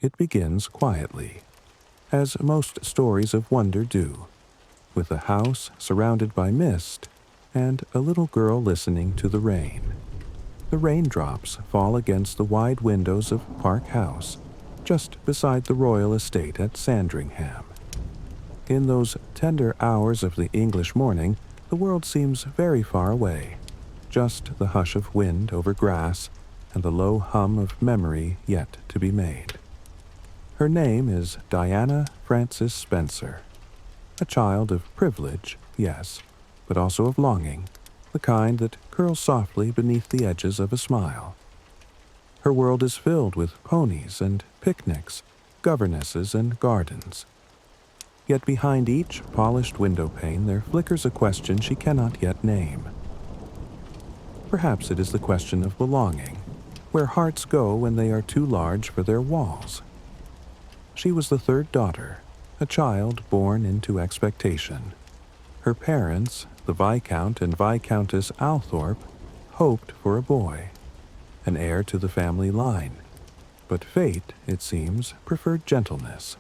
It begins quietly, as most stories of wonder do, with a house surrounded by mist and a little girl listening to the rain. The raindrops fall against the wide windows of Park House, just beside the royal estate at Sandringham. In those tender hours of the English morning, the world seems very far away, just the hush of wind over grass and the low hum of memory yet to be made. Her name is Diana Frances Spencer, a child of privilege, yes, but also of longing, the kind that curls softly beneath the edges of a smile. Her world is filled with ponies and picnics, governesses and gardens. Yet behind each polished window pane there flickers a question she cannot yet name. Perhaps it is the question of belonging, where hearts go when they are too large for their walls. She was the third daughter, a child born into expectation. Her parents, the Viscount and Viscountess Althorpe, hoped for a boy, an heir to the family line, but fate, it seems, preferred gentleness.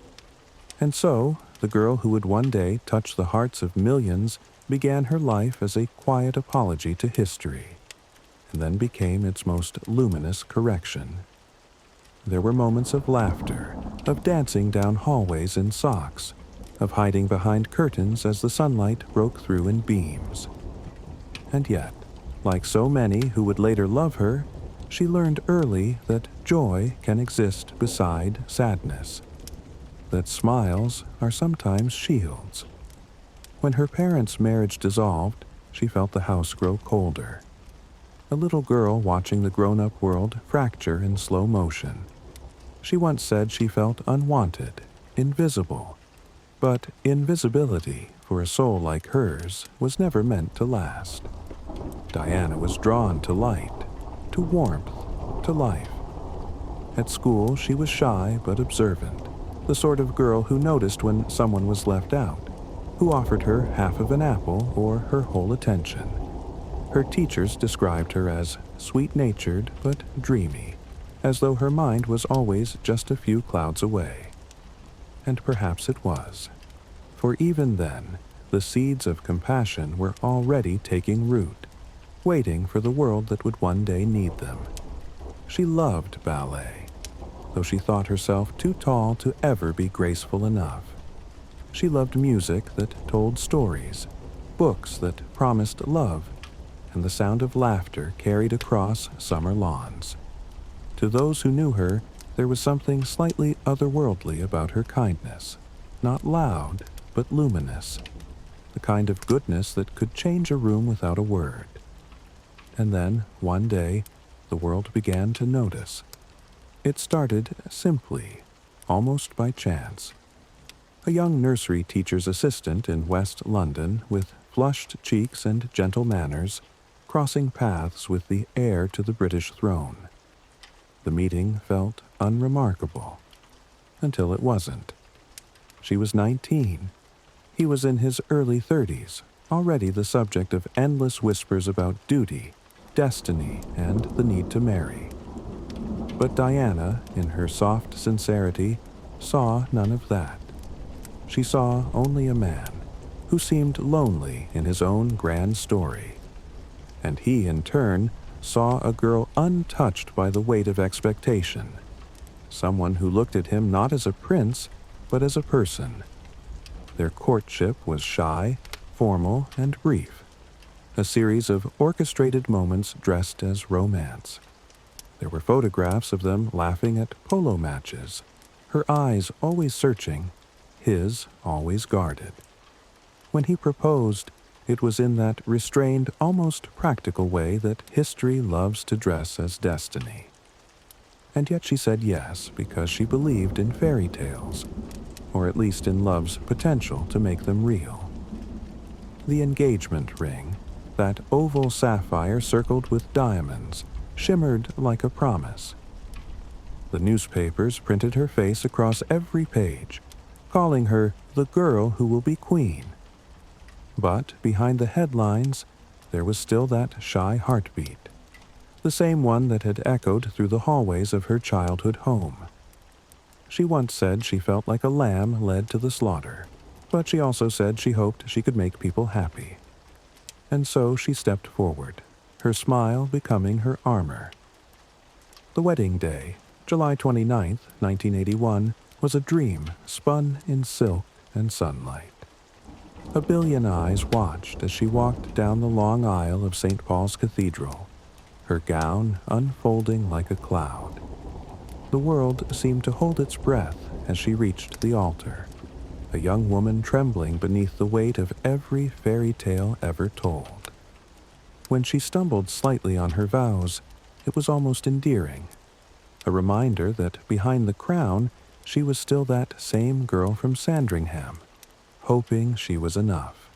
And so, the girl who would one day touch the hearts of millions began her life as a quiet apology to history, and then became its most luminous correction. There were moments of laughter, of dancing down hallways in socks, of hiding behind curtains as the sunlight broke through in beams. And yet, like so many who would later love her, she learned early that joy can exist beside sadness, that smiles are sometimes shields. When her parents' marriage dissolved, she felt the house grow colder. A little girl watching the grown-up world fracture in slow motion. She once said she felt unwanted, invisible. But invisibility, for a soul like hers, was never meant to last. Diana was drawn to light, to warmth, to life. At school, she was shy but observant, the sort of girl who noticed when someone was left out, who offered her half of an apple or her whole attention. Her teachers described her as sweet-natured but dreamy, as though her mind was always just a few clouds away. And perhaps it was. For even then, the seeds of compassion were already taking root, waiting for the world that would one day need them. She loved ballet, though she thought herself too tall to ever be graceful enough. She loved music that told stories, books that promised love, and the sound of laughter carried across summer lawns. To those who knew her, there was something slightly otherworldly about her kindness, not loud, but luminous, the kind of goodness that could change a room without a word. And then, one day, the world began to notice. It started simply, almost by chance. A young nursery teacher's assistant in West London, with flushed cheeks and gentle manners, crossing paths with the heir to the British throne. The meeting felt unremarkable, until it wasn't. She was 19. He was in his early 30s, already the subject of endless whispers about duty, destiny, and the need to marry. But Diana, in her soft sincerity, saw none of that. She saw only a man who seemed lonely in his own grand story. And he, in turn, saw a girl untouched by the weight of expectation, someone who looked at him not as a prince, but as a person. Their courtship was shy, formal, and brief, a series of orchestrated moments dressed as romance. There were photographs of them laughing at polo matches, her eyes always searching, his always guarded. When he proposed, it was in that restrained, almost practical way that history loves to dress as destiny. And yet she said yes because she believed in fairy tales, or at least in love's potential to make them real. The engagement ring, that oval sapphire circled with diamonds, shimmered like a promise. The newspapers printed her face across every page, calling her the girl who will be queen. But behind the headlines, there was still that shy heartbeat, the same one that had echoed through the hallways of her childhood home. She once said she felt like a lamb led to the slaughter, but she also said she hoped she could make people happy. And so she stepped forward, her smile becoming her armor. The wedding day, July 29, 1981, was a dream spun in silk and sunlight. A billion eyes watched as she walked down the long aisle of St. Paul's Cathedral, her gown unfolding like a cloud. The world seemed to hold its breath as she reached the altar, a young woman trembling beneath the weight of every fairy tale ever told. When she stumbled slightly on her vows, it was almost endearing, a reminder that behind the crown she was still that same girl from Sandringham, hoping she was enough.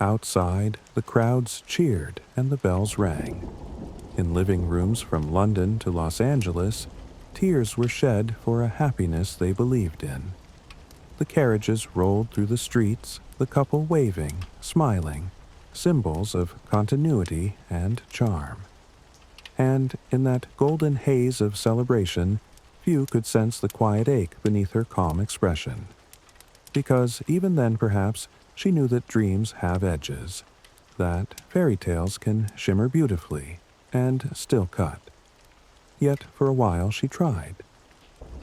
Outside, the crowds cheered and the bells rang. In living rooms from London to Los Angeles, tears were shed for a happiness they believed in. The carriages rolled through the streets, the couple waving, smiling, symbols of continuity and charm. And in that golden haze of celebration, few could sense the quiet ache beneath her calm expression. Because even then, perhaps, she knew that dreams have edges, that fairy tales can shimmer beautifully and still cut. Yet for a while she tried.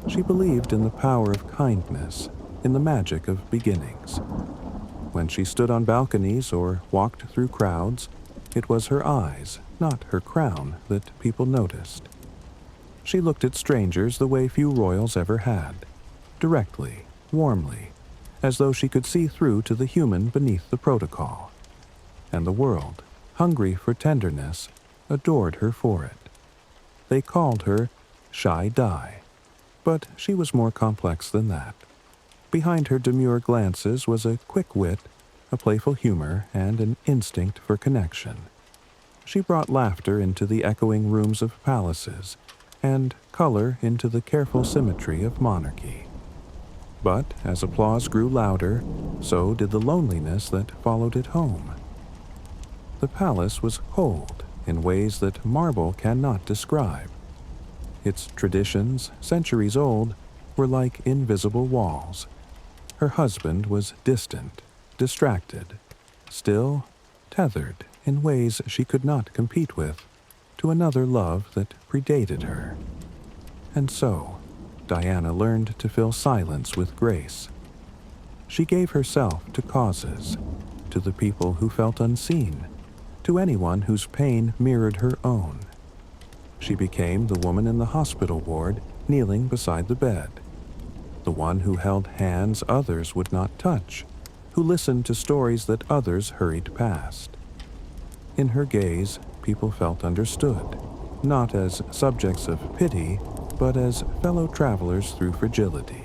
She believed in the power of kindness, in the magic of beginnings. When she stood on balconies or walked through crowds, it was her eyes, not her crown, that people noticed. She looked at strangers the way few royals ever had, directly, warmly, as though she could see through to the human beneath the protocol. And the world, hungry for tenderness, adored her for it. They called her Shy Di, but she was more complex than that. Behind her demure glances was a quick wit, a playful humor, and an instinct for connection. She brought laughter into the echoing rooms of palaces, and color into the careful symmetry of monarchy. But as applause grew louder, so did the loneliness that followed it home. The palace was cold in ways that marble cannot describe. Its traditions, centuries old, were like invisible walls. Her husband was distant, distracted, still tethered in ways she could not compete with, to another love that predated her. And so, Diana learned to fill silence with grace. She gave herself to causes, to the people who felt unseen, to anyone whose pain mirrored her own. She became the woman in the hospital ward kneeling beside the bed, the one who held hands others would not touch, who listened to stories that others hurried past. In her gaze, people felt understood, not as subjects of pity, but as fellow travelers through fragility.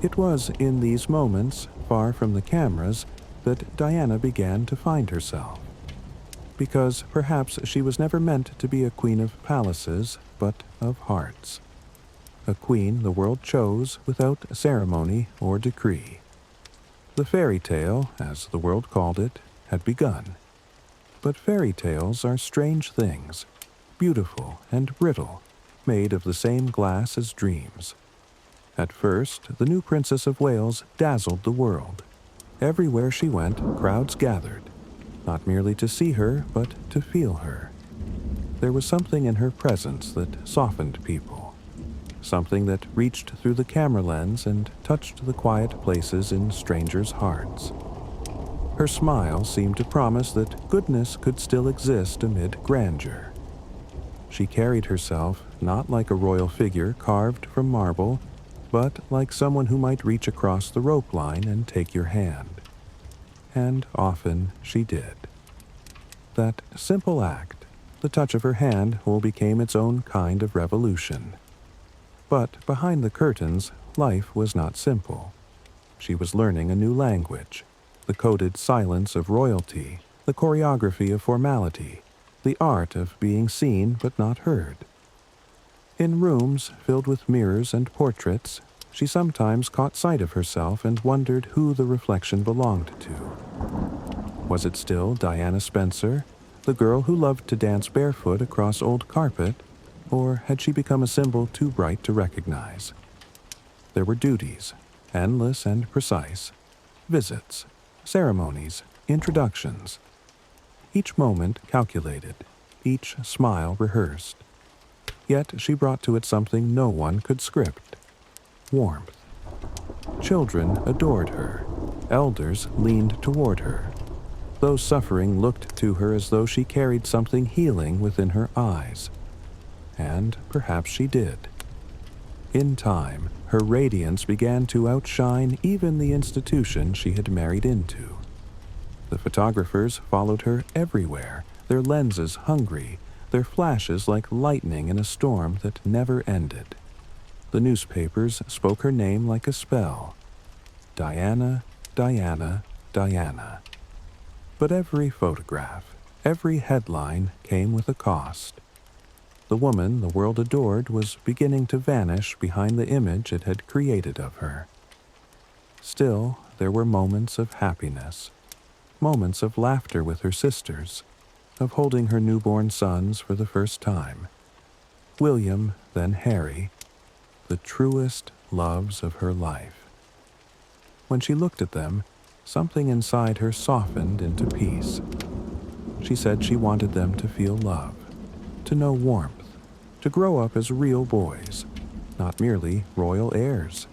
It was in these moments, far from the cameras, that Diana began to find herself. Because perhaps she was never meant to be a queen of palaces, but of hearts. A queen the world chose without ceremony or decree. The fairy tale, as the world called it, had begun. But fairy tales are strange things, beautiful and brittle, made of the same glass as dreams. At first, the new Princess of Wales dazzled the world. Everywhere she went, crowds gathered, not merely to see her, but to feel her. There was something in her presence that softened people, something that reached through the camera lens and touched the quiet places in strangers' hearts. Her smile seemed to promise that goodness could still exist amid grandeur. She carried herself not like a royal figure carved from marble, but like someone who might reach across the rope line and take your hand. And often she did. That simple act, the touch of her hand, became its own kind of revolution. But behind the curtains, life was not simple. She was learning a new language, the coded silence of royalty, the choreography of formality, the art of being seen but not heard. In rooms filled with mirrors and portraits, she sometimes caught sight of herself and wondered who the reflection belonged to. Was it still Diana Spencer, the girl who loved to dance barefoot across old carpet, or had she become a symbol too bright to recognize? there were duties, endless and precise, visits, ceremonies, introductions. Each moment calculated, each smile rehearsed. Yet she brought to it something no one could script: warmth. Children adored her. Elders leaned toward her. Those suffering looked to her as though she carried something healing within her eyes. And perhaps she did. In time, her radiance began to outshine even the institution she had married into. The photographers followed her everywhere, their lenses hungry, their flashes like lightning in a storm that never ended. The newspapers spoke her name like a spell: Diana, Diana, Diana. But every photograph, every headline came with a cost. The woman the world adored was beginning to vanish behind the image it had created of her. Still, there were moments of happiness, moments of laughter with her sisters, of holding her newborn sons for the first time. William, then Harry, the truest loves of her life. When she looked at them, something inside her softened into peace. She said she wanted them to feel love, to know warmth, to grow up as real boys, not merely royal heirs.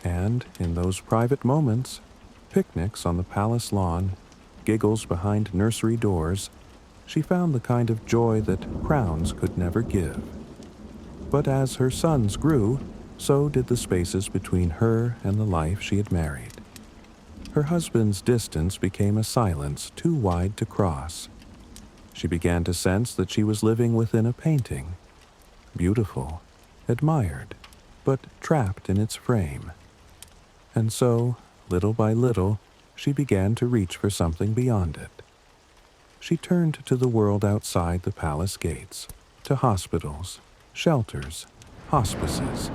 And in those private moments, picnics on the palace lawn, giggles behind nursery doors, she found the kind of joy that crowns could never give. But as her sons grew, so did the spaces between her and the life she had married. Her husband's distance became a silence too wide to cross. She began to sense that she was living within a painting, beautiful, admired, but trapped in its frame. And so, little by little, she began to reach for something beyond it. She turned to the world outside the palace gates, to hospitals, shelters, hospices.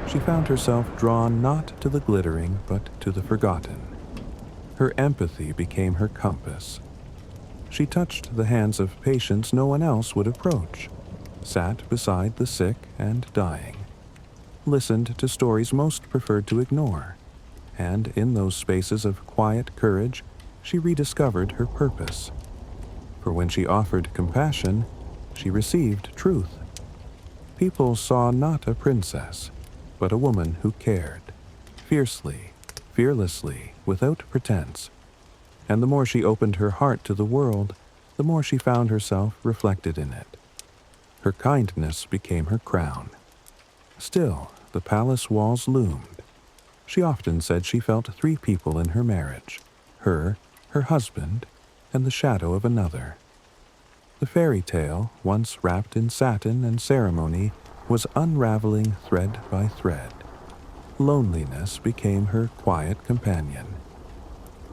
She found herself drawn not to the glittering, but to the forgotten. Her empathy became her compass. She touched the hands of patients no one else would approach, sat beside the sick and dying, listened to stories most preferred to ignore, and in those spaces of quiet courage, she rediscovered her purpose. For when she offered compassion, she received truth. People saw not a princess, but a woman who cared, fiercely, fearlessly, without pretense. And the more she opened her heart to the world, the more she found herself reflected in it. Her kindness became her crown. Still, the palace walls loomed. She often said she felt three people in her marriage: her husband, and the shadow of another. The fairy tale, once wrapped in satin and ceremony, was unraveling thread by thread. Loneliness became her quiet companion.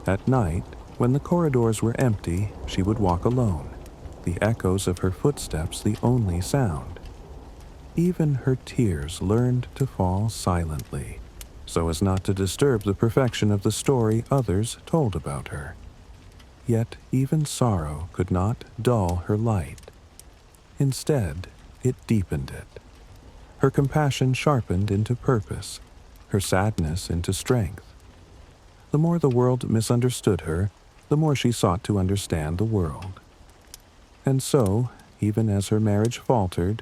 At night, when the corridors were empty, she would walk alone, the echoes of her footsteps the only sound. Even her tears learned to fall silently, so as not to disturb the perfection of the story others told about her. Yet even sorrow could not dull her light. Instead, it deepened it. Her compassion sharpened into purpose, her sadness into strength. The more the world misunderstood her, the more she sought to understand the world. And so, even as her marriage faltered,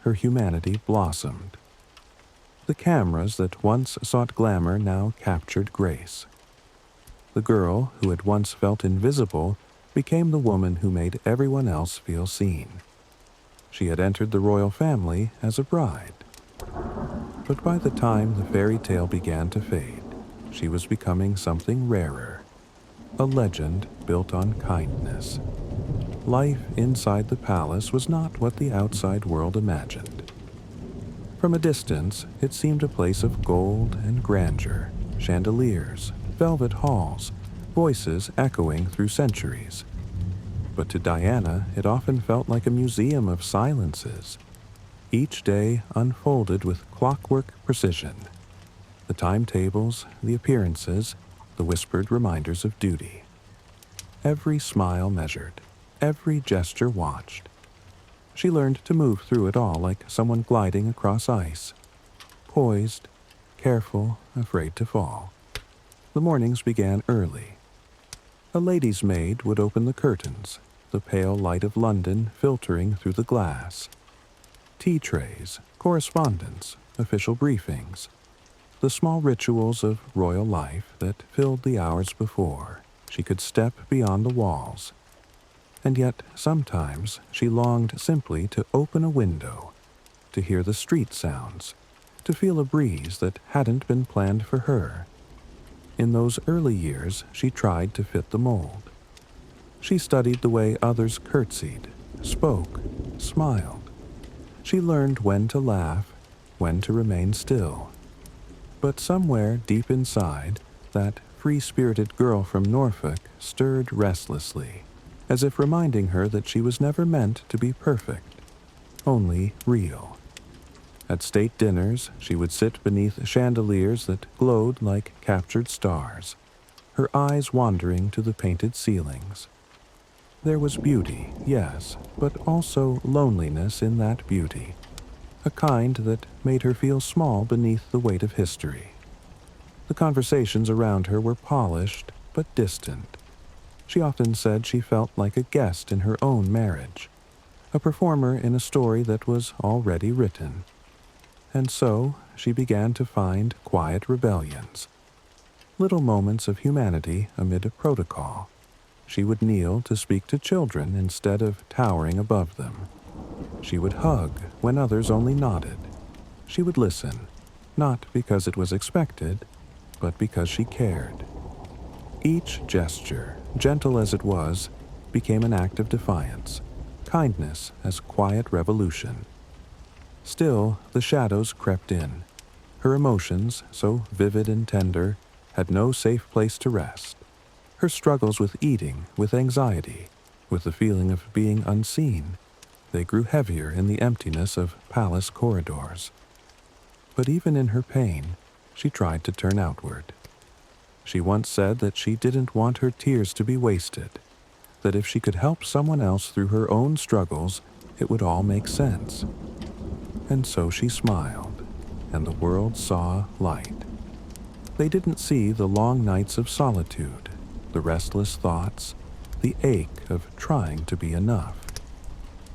her humanity blossomed. The cameras that once sought glamour now captured grace. The girl who had once felt invisible became the woman who made everyone else feel seen. She had entered the royal family as a bride. But by the time the fairy tale began to fade, she was becoming something rarer, a legend built on kindness. Life inside the palace was not what the outside world imagined. From a distance, it seemed a place of gold and grandeur, chandeliers, velvet halls, voices echoing through centuries. But to Diana, it often felt like a museum of silences. Each day unfolded with clockwork precision. The timetables, the appearances, the whispered reminders of duty. Every smile measured, every gesture watched. She learned to move through it all like someone gliding across ice, poised, careful, afraid to fall. The mornings began early. A lady's maid would open the curtains, the pale light of London filtering through the glass. Tea trays, correspondence, official briefings, the small rituals of royal life that filled the hours before she could step beyond the walls. And yet sometimes she longed simply to open a window, to hear the street sounds, to feel a breeze that hadn't been planned for her. In those early years, she tried to fit the mold. She studied the way others curtsied, spoke, smiled. She learned when to laugh, when to remain still. But somewhere deep inside, that free-spirited girl from Norfolk stirred restlessly, as if reminding her that she was never meant to be perfect, only real. At state dinners, she would sit beneath chandeliers that glowed like captured stars, her eyes wandering to the painted ceilings. There was beauty, yes, but also loneliness in that beauty, a kind that made her feel small beneath the weight of history. The conversations around her were polished but distant. She often said she felt like a guest in her own marriage, a performer in a story that was already written. And so she began to find quiet rebellions, little moments of humanity amid a protocol. She would kneel to speak to children instead of towering above them. She would hug when others only nodded. She would listen, not because it was expected, but because she cared. Each gesture, gentle as it was, became an act of defiance, kindness as quiet revolution. Still, the shadows crept in. Her emotions, so vivid and tender, had no safe place to rest. Her struggles with eating, with anxiety, with the feeling of being unseen, they grew heavier in the emptiness of palace corridors. But even in her pain, she tried to turn outward. She once said that she didn't want her tears to be wasted, that if she could help someone else through her own struggles, it would all make sense. And so she smiled, and the world saw light. They didn't see the long nights of solitude, the restless thoughts, the ache of trying to be enough.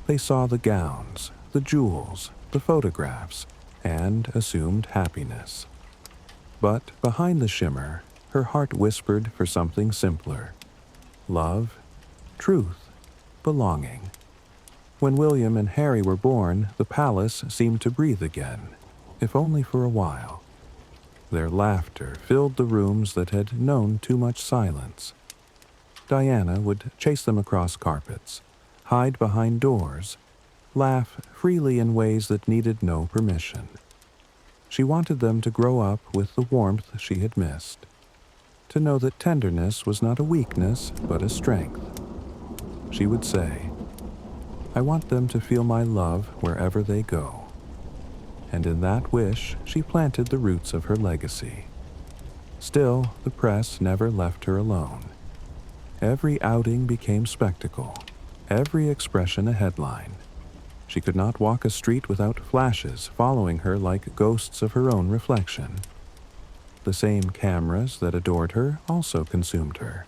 They saw the gowns, the jewels, the photographs, and assumed happiness. But behind the shimmer, her heart whispered for something simpler: love, truth, belonging. When William and Harry were born, the palace seemed to breathe again, if only for a while. Their laughter filled the rooms that had known too much silence. Diana would chase them across carpets, hide behind doors, laugh freely in ways that needed no permission. She wanted them to grow up with the warmth she had missed, to know that tenderness was not a weakness but a strength. She would say, "I want them to feel my love wherever they go." And in that wish, she planted the roots of her legacy. Still, the press never left her alone. Every outing became spectacle, every expression a headline. She could not walk a street without flashes following her like ghosts of her own reflection. The same cameras that adored her also consumed her.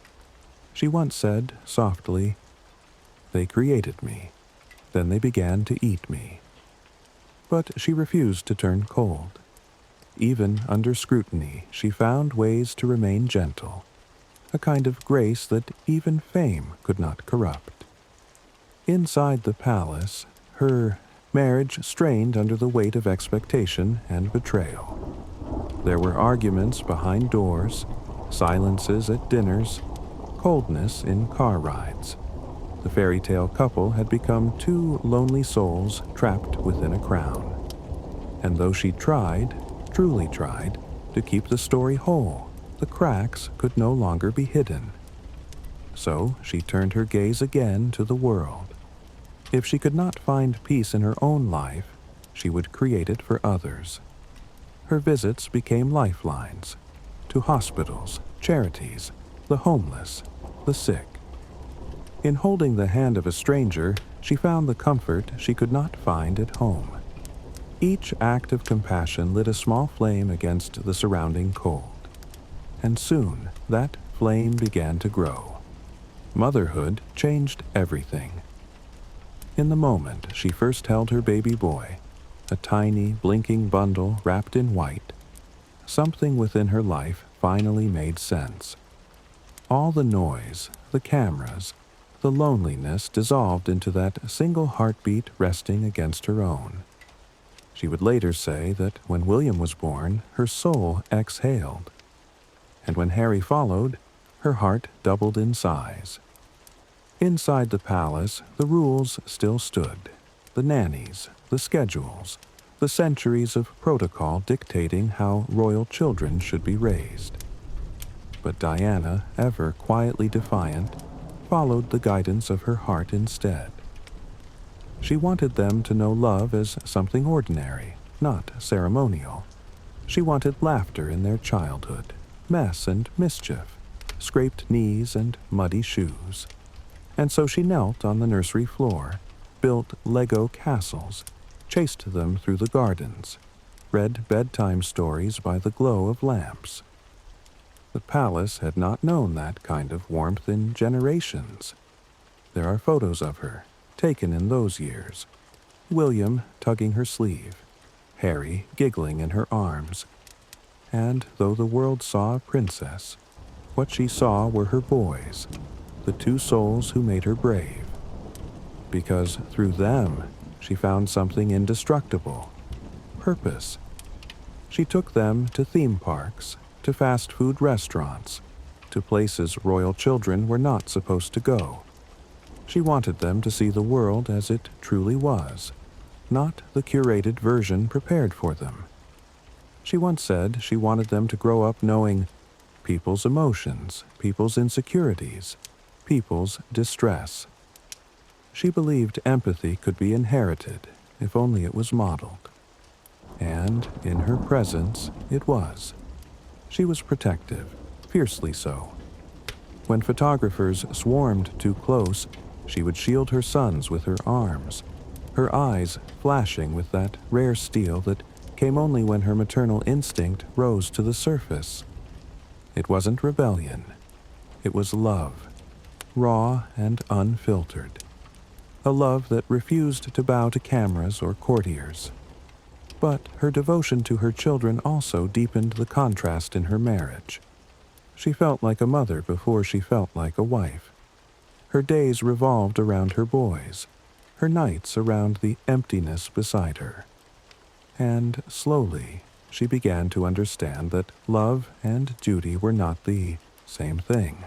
She once said, softly, "They created me, then they began to eat me." But she refused to turn cold. Even under scrutiny, she found ways to remain gentle, a kind of grace that even fame could not corrupt. Inside the palace, her marriage strained under the weight of expectation and betrayal. There were arguments behind doors, silences at dinners, coldness in car rides. The fairy tale couple had become two lonely souls trapped within a crown. And though she tried, truly tried, to keep the story whole, the cracks could no longer be hidden. So she turned her gaze again to the world. If she could not find peace in her own life, she would create it for others. Her visits became lifelines to hospitals, charities, the homeless, the sick. In holding the hand of a stranger, she found the comfort she could not find at home. Each act of compassion lit a small flame against the surrounding cold, and soon that flame began to grow. Motherhood changed everything. In the moment she first held her baby boy, a tiny, blinking bundle wrapped in white, something within her life finally made sense. All the noise, the cameras, the loneliness dissolved into that single heartbeat resting against her own. She would later say that when William was born, her soul exhaled, and when Harry followed, her heart doubled in size. Inside the palace, the rules still stood, the nannies, the schedules, the centuries of protocol dictating how royal children should be raised. But Diana, ever quietly defiant, followed the guidance of her heart instead. She wanted them to know love as something ordinary, not ceremonial. She wanted laughter in their childhood, mess and mischief, scraped knees and muddy shoes. And so she knelt on the nursery floor, built Lego castles, chased them through the gardens, read bedtime stories by the glow of lamps. The palace had not known that kind of warmth in generations. There are photos of her, taken in those years. William tugging her sleeve, Harry giggling in her arms. And though the world saw a princess, what she saw were her boys, the two souls who made her brave. Because through them, she found something indestructible, purpose. She took them to theme parks, to fast food restaurants, to places royal children were not supposed to go. She wanted them to see the world as it truly was, not the curated version prepared for them. She once said she wanted them to grow up knowing people's emotions, people's insecurities, people's distress. She believed empathy could be inherited if only it was modeled. And in her presence, it was. She was protective, fiercely so. When photographers swarmed too close, she would shield her sons with her arms, her eyes flashing with that rare steel that came only when her maternal instinct rose to the surface. It wasn't rebellion. It was love, raw and unfiltered. A love that refused to bow to cameras or courtiers. But her devotion to her children also deepened the contrast in her marriage. She felt like a mother before she felt like a wife. Her days revolved around her boys, her nights around the emptiness beside her. And slowly, she began to understand that love and duty were not the same thing.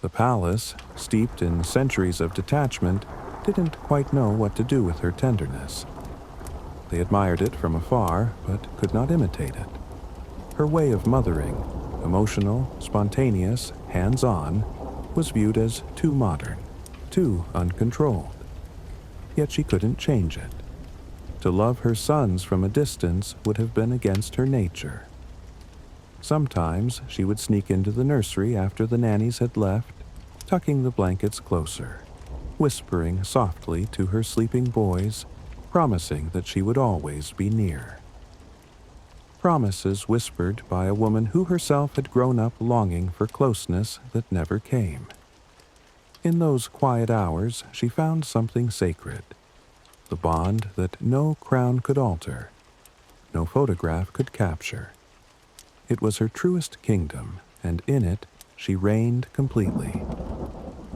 The palace, steeped in centuries of detachment, didn't quite know what to do with her tenderness. They admired it from afar, but could not imitate it. Her way of mothering, emotional, spontaneous, hands-on, was viewed as too modern, too uncontrolled. Yet she couldn't change it. To love her sons from a distance would have been against her nature. Sometimes she would sneak into the nursery after the nannies had left, tucking the blankets closer, whispering softly to her sleeping boys, promising that she would always be near. Promises whispered by a woman who herself had grown up longing for closeness that never came. In those quiet hours, she found something sacred, the bond that no crown could alter, no photograph could capture. It was her truest kingdom, and in it she reigned completely.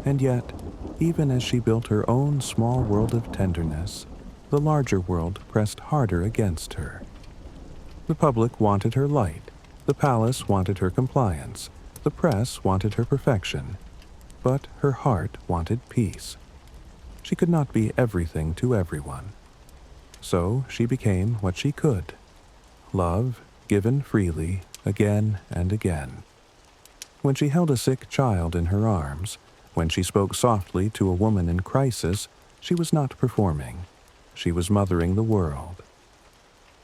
And yet, even as she built her own small world of tenderness, the larger world pressed harder against her. The public wanted her light, the palace wanted her compliance, the press wanted her perfection, but her heart wanted peace. She could not be everything to everyone. So she became what she could. Love, given freely, again and again. When she held a sick child in her arms, when she spoke softly to a woman in crisis, she was not performing. She was mothering the world.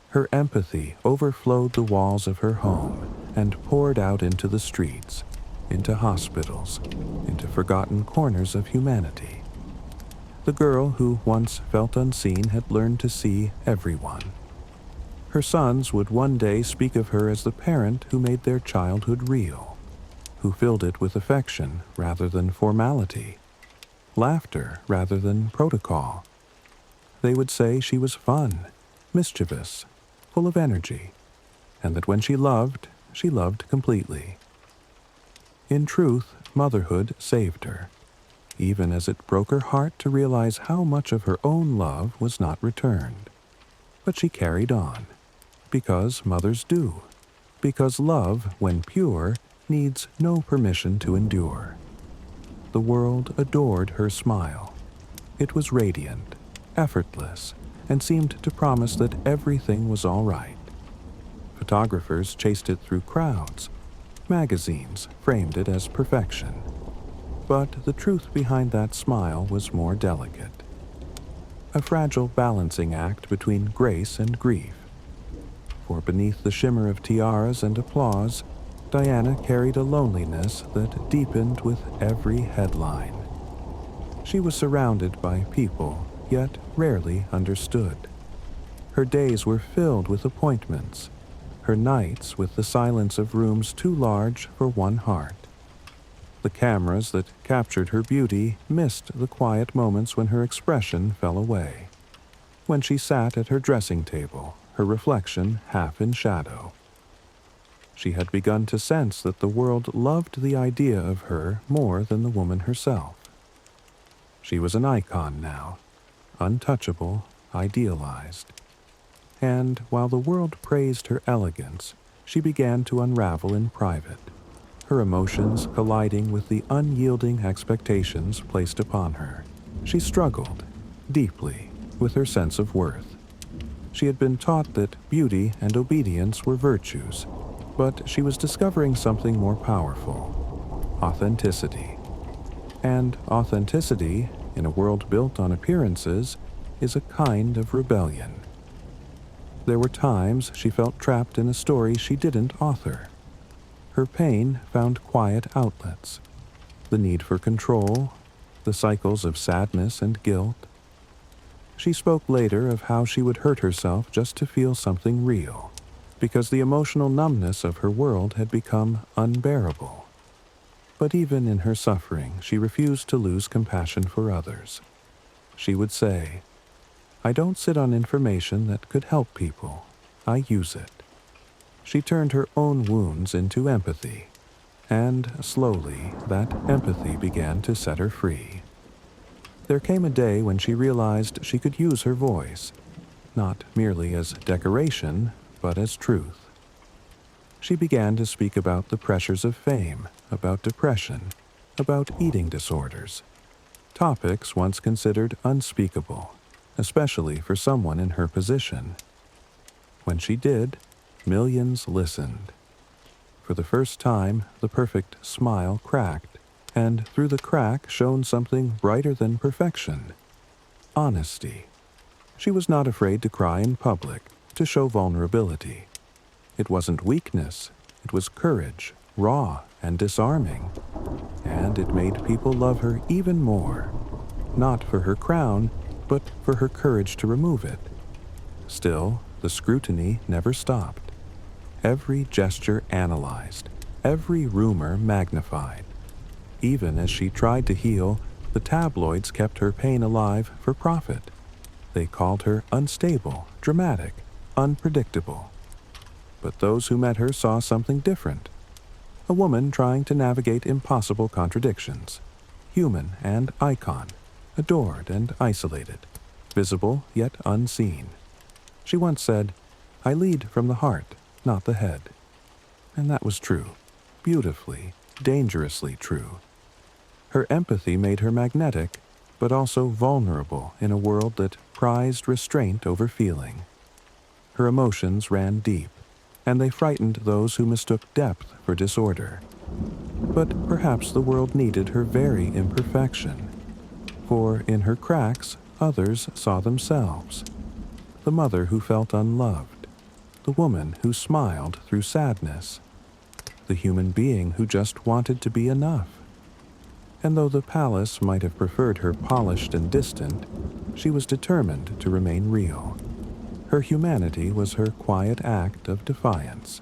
Her empathy overflowed the walls of her home and poured out into the streets, into hospitals, into forgotten corners of humanity. The girl who once felt unseen had learned to see everyone, Her sons would one day speak of her as the parent who made their childhood real, who filled it with affection rather than formality, laughter rather than protocol. They would say she was fun, mischievous, full of energy, and that when she loved completely. In truth, motherhood saved her, even as it broke her heart to realize how much of her own love was not returned. But she carried on, because mothers do, because love, when pure, needs no permission to endure. The world adored her smile. It was radiant, effortless, and seemed to promise that everything was all right. Photographers chased it through crowds. Magazines framed it as perfection. But the truth behind that smile was more delicate. A fragile balancing act between grace and grief. For beneath the shimmer of tiaras and applause, Diana carried a loneliness that deepened with every headline. She was surrounded by people, yet rarely understood. Her days were filled with appointments, her nights with the silence of rooms too large for one heart. The cameras that captured her beauty missed the quiet moments when her expression fell away. When she sat at her dressing table, her reflection half in shadow. She had begun to sense that the world loved the idea of her more than the woman herself. She was an icon now, untouchable, idealized. And while the world praised her elegance, she began to unravel in private, her emotions colliding with the unyielding expectations placed upon her. She struggled, deeply, with her sense of worth. She had been taught that beauty and obedience were virtues, but she was discovering something more powerful: authenticity. And authenticity, in a world built on appearances, is a kind of rebellion. There were times she felt trapped in a story she didn't author. Her pain found quiet outlets. The need for control, the cycles of sadness and guilt. She spoke later of how she would hurt herself just to feel something real, because the emotional numbness of her world had become unbearable. But even in her suffering, she refused to lose compassion for others. She would say, "I don't sit on information that could help people. I use it." She turned her own wounds into empathy, and slowly that empathy began to set her free. There came a day when she realized she could use her voice, not merely as decoration, but as truth. She began to speak about the pressures of fame, about depression, about eating disorders, topics once considered unspeakable, especially for someone in her position. When she did, millions listened. For the first time, the perfect smile cracked, and through the crack shone something brighter than perfection: honesty. She was not afraid to cry in public, to show vulnerability. It wasn't weakness, it was courage, raw and disarming. And it made people love her even more, not for her crown, but for her courage to remove it. Still, the scrutiny never stopped. Every gesture analyzed, every rumor magnified. Even as she tried to heal, the tabloids kept her pain alive for profit. They called her unstable, dramatic, unpredictable. But those who met her saw something different. A woman trying to navigate impossible contradictions. Human and icon, adored and isolated, visible yet unseen. She once said, "I lead from the heart, not the head." And that was true, beautifully, dangerously true. Her empathy made her magnetic, but also vulnerable in a world that prized restraint over feeling. Her emotions ran deep, and they frightened those who mistook depth for disorder. But perhaps the world needed her very imperfection, for in her cracks others saw themselves. The mother who felt unloved, the woman who smiled through sadness, the human being who just wanted to be enough. And though the palace might have preferred her polished and distant, she was determined to remain real. Her humanity was her quiet act of defiance,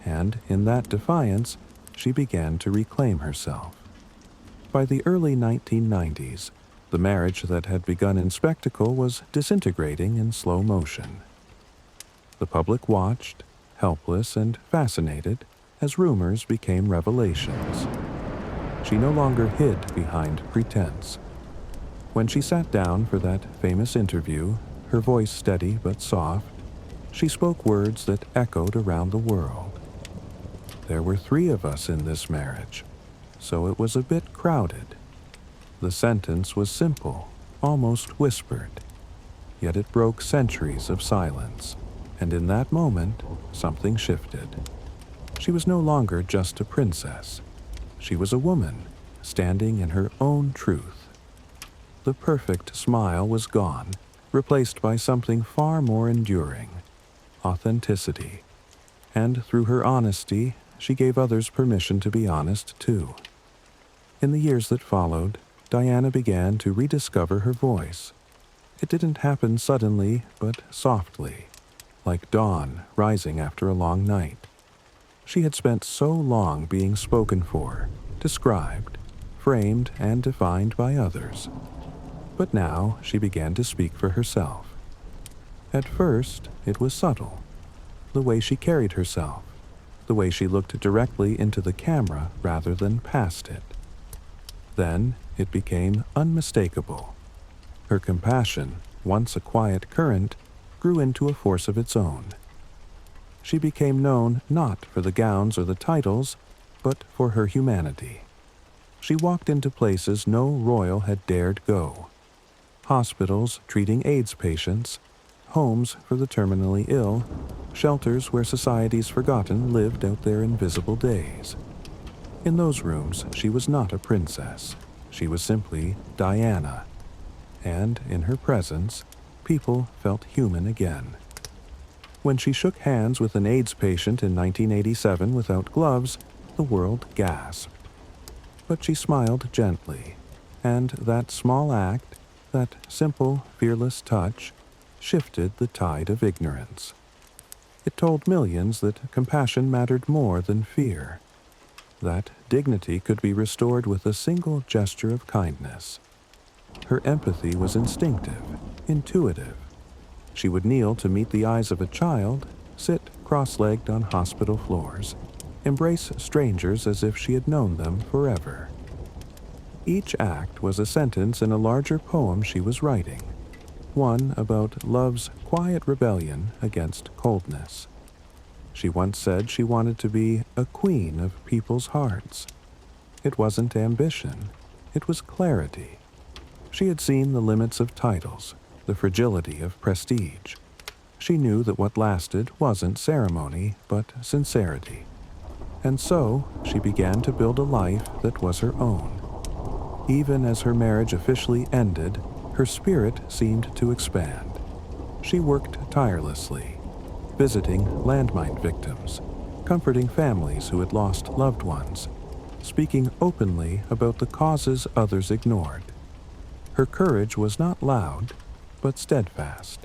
and in that defiance, she began to reclaim herself. By the early 1990s, the marriage that had begun in spectacle was disintegrating in slow motion. The public watched, helpless and fascinated, as rumors became revelations. She no longer hid behind pretense. When she sat down for that famous interview, her voice steady but soft, she spoke words that echoed around the world. There were 3 of us in this marriage, so it was a bit crowded. The sentence was simple, almost whispered, yet it broke centuries of silence, and in that moment, something shifted. She was no longer just a princess. She was a woman, standing in her own truth. The perfect smile was gone, replaced by something far more enduring: authenticity. And through her honesty, she gave others permission to be honest too. In the years that followed, Diana began to rediscover her voice. It didn't happen suddenly, but softly, like dawn rising after a long night. She had spent so long being spoken for, described, framed, and defined by others. But now she began to speak for herself. At first, it was subtle. The way she carried herself, the way she looked directly into the camera rather than past it. Then it became unmistakable. Her compassion, once a quiet current, grew into a force of its own. She became known not for the gowns or the titles, but for her humanity. She walked into places no royal had dared go. Hospitals treating AIDS patients, homes for the terminally ill, shelters where society's forgotten lived out their invisible days. In those rooms, she was not a princess. She was simply Diana. And in her presence, people felt human again. When she shook hands with an AIDS patient in 1987 without gloves, the world gasped. But she smiled gently, and that small act, that simple, fearless touch, shifted the tide of ignorance. It told millions that compassion mattered more than fear, that dignity could be restored with a single gesture of kindness. Her empathy was instinctive, intuitive. She would kneel to meet the eyes of a child, sit cross-legged on hospital floors, embrace strangers as if she had known them forever. Each act was a sentence in a larger poem she was writing, one about love's quiet rebellion against coldness. She once said she wanted to be a queen of people's hearts. It wasn't ambition, it was clarity. She had seen the limits of titles, the fragility of prestige. She knew that what lasted wasn't ceremony, but sincerity. And so she began to build a life that was her own. Even as her marriage officially ended, her spirit seemed to expand. She worked tirelessly, visiting landmine victims, comforting families who had lost loved ones, speaking openly about the causes others ignored. Her courage was not loud, but steadfast,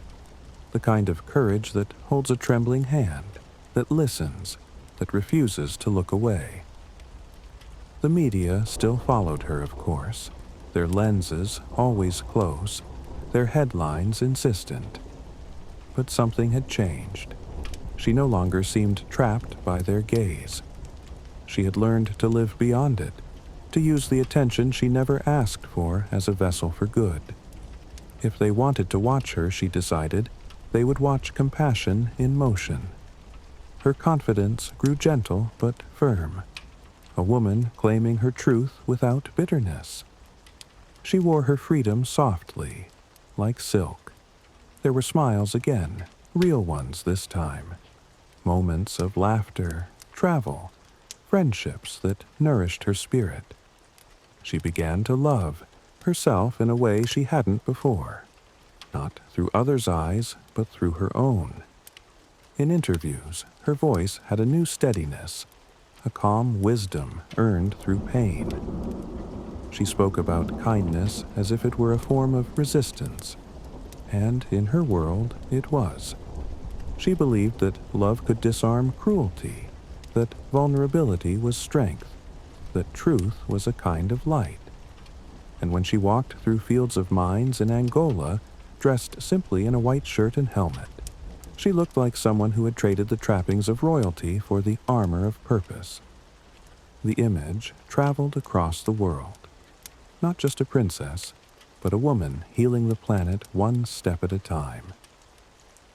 the kind of courage that holds a trembling hand, that listens, that refuses to look away. The media still followed her, of course, their lenses always close, their headlines insistent. But something had changed. She no longer seemed trapped by their gaze. She had learned to live beyond it, to use the attention she never asked for as a vessel for good. If they wanted to watch her, she decided, they would watch compassion in motion. Her confidence grew gentle but firm, a woman claiming her truth without bitterness. She wore her freedom softly, like silk. There were smiles again, real ones this time. Moments of laughter, travel, friendships that nourished her spirit. She began to love herself in a way she hadn't before, not through others' eyes, but through her own. In interviews, her voice had a new steadiness, a calm wisdom earned through pain. She spoke about kindness as if it were a form of resistance, and in her world it was. She believed that love could disarm cruelty, that vulnerability was strength, that truth was a kind of light. And when she walked through fields of mines in Angola, dressed simply in a white shirt and helmet, she looked like someone who had traded the trappings of royalty for the armor of purpose. The image traveled across the world. Not just a princess, but a woman healing the planet one step at a time.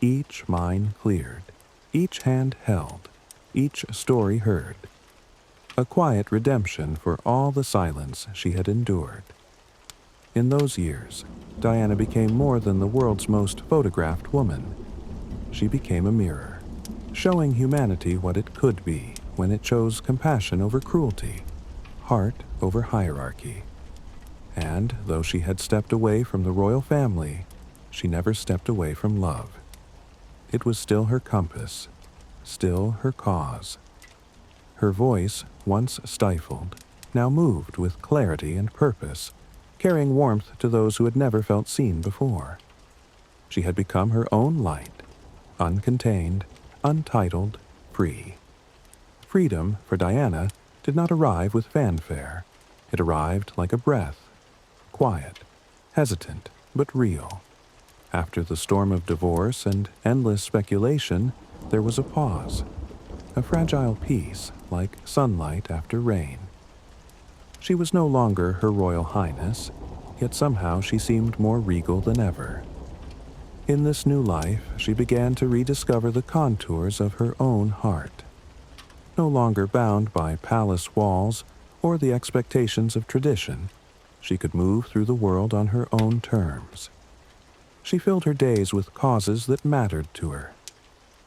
Each mine cleared, each hand held, each story heard. A quiet redemption for all the silence she had endured. In those years, Diana became more than the world's most photographed woman. She became a mirror, showing humanity what it could be when it chose compassion over cruelty, heart over hierarchy. And though she had stepped away from the royal family, she never stepped away from love. It was still her compass, still her cause. Her voice, once stifled, now moved with clarity and purpose, carrying warmth to those who had never felt seen before. She had become her own light, uncontained, untitled, free. Freedom, for Diana, did not arrive with fanfare. It arrived like a breath, quiet, hesitant, but real. After the storm of divorce and endless speculation, there was a pause, a fragile peace like sunlight after rain. She was no longer Her Royal Highness, yet somehow she seemed more regal than ever. In this new life, she began to rediscover the contours of her own heart. No longer bound by palace walls or the expectations of tradition, she could move through the world on her own terms. She filled her days with causes that mattered to her.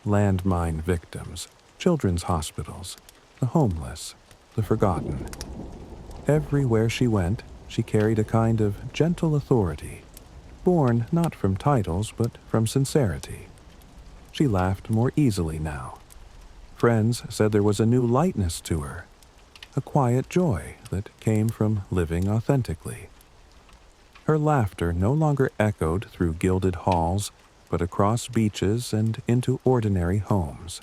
Landmine victims, children's hospitals, the homeless, the forgotten. Everywhere she went, she carried a kind of gentle authority, born not from titles but from sincerity. She laughed more easily now. Friends said there was a new lightness to her, a quiet joy that came from living authentically. Her laughter no longer echoed through gilded halls, but across beaches and into ordinary homes.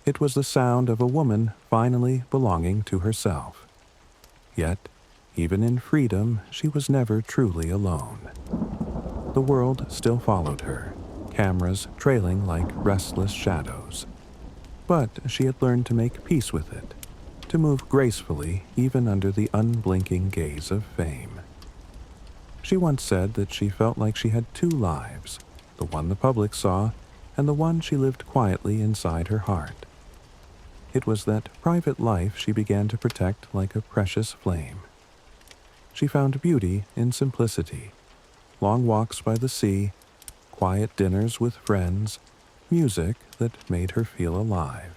It was the sound of a woman finally belonging to herself. Yet, even in freedom, she was never truly alone. The world still followed her, cameras trailing like restless shadows. But she had learned to make peace with it, to move gracefully even under the unblinking gaze of fame. She once said that she felt like she had two lives, the one the public saw and the one she lived quietly inside her heart. It was that private life she began to protect like a precious flame. She found beauty in simplicity, long walks by the sea, quiet dinners with friends, music that made her feel alive.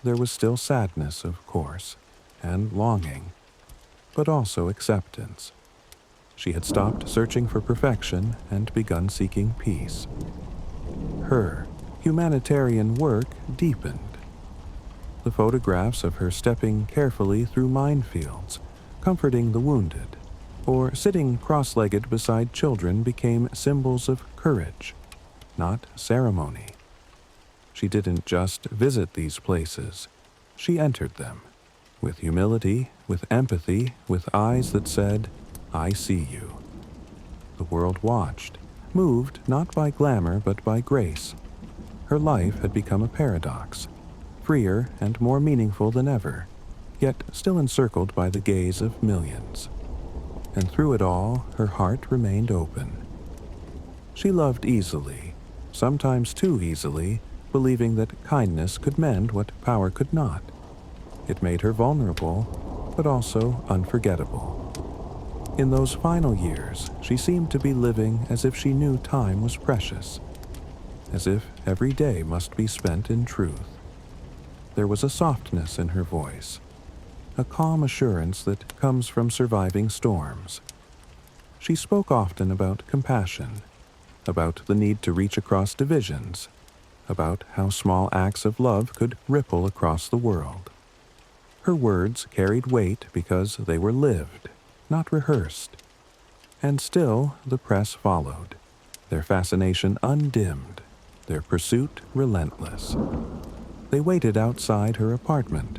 There was still sadness, of course, and longing, but also acceptance. She had stopped searching for perfection and begun seeking peace. Her humanitarian work deepened. The photographs of her stepping carefully through minefields, comforting the wounded, or sitting cross-legged beside children became symbols of courage, not ceremony. She didn't just visit these places. She entered them, with humility, with empathy, with eyes that said, "I see you." The world watched, moved not by glamour but by grace. Her life had become a paradox, freer and more meaningful than ever, yet still encircled by the gaze of millions. And through it all, her heart remained open. She loved easily, sometimes too easily, believing that kindness could mend what power could not. It made her vulnerable, but also unforgettable. In those final years, she seemed to be living as if she knew time was precious, as if every day must be spent in truth. There was a softness in her voice, a calm assurance that comes from surviving storms. She spoke often about compassion, about the need to reach across divisions, about how small acts of love could ripple across the world. Her words carried weight because they were lived, not rehearsed. And still the press followed, their fascination undimmed, their pursuit relentless. They waited outside her apartment,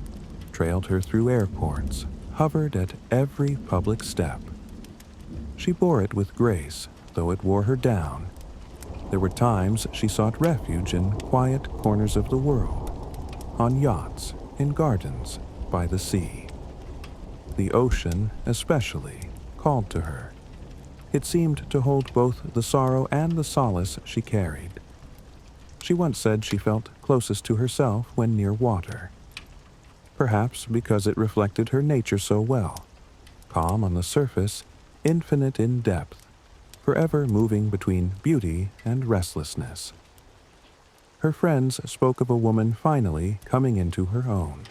trailed her through airports, hovered at every public step. She bore it with grace, though it wore her down. There were times she sought refuge in quiet corners of the world, on yachts, in gardens, by the sea. The ocean, especially, called to her. It seemed to hold both the sorrow and the solace she carried. She once said she felt closest to herself when near water. Perhaps because it reflected her nature so well, calm on the surface, infinite in depth, forever moving between beauty and restlessness. Her friends spoke of a woman finally coming into her own,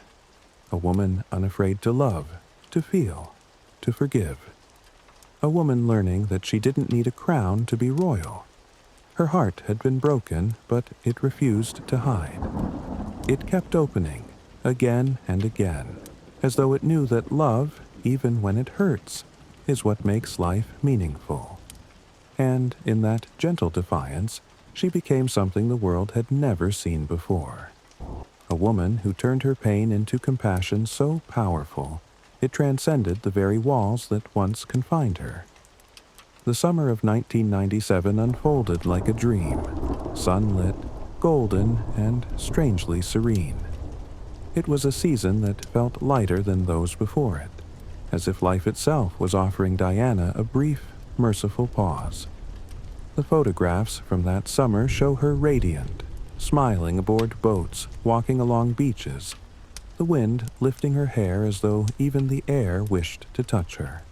a woman unafraid to love, to feel, to forgive, a woman learning that she didn't need a crown to be royal. Her heart had been broken, but it refused to hide. It kept opening, again and again, as though it knew that love, even when it hurts, is what makes life meaningful. And in that gentle defiance, she became something the world had never seen before. A woman who turned her pain into compassion so powerful, it transcended the very walls that once confined her. The summer of 1997 unfolded like a dream, sunlit, golden, and strangely serene. It was a season that felt lighter than those before it, as if life itself was offering Diana a brief, merciful pause. The photographs from that summer show her radiant, smiling aboard boats, walking along beaches, the wind lifting her hair as though even the air wished to touch her.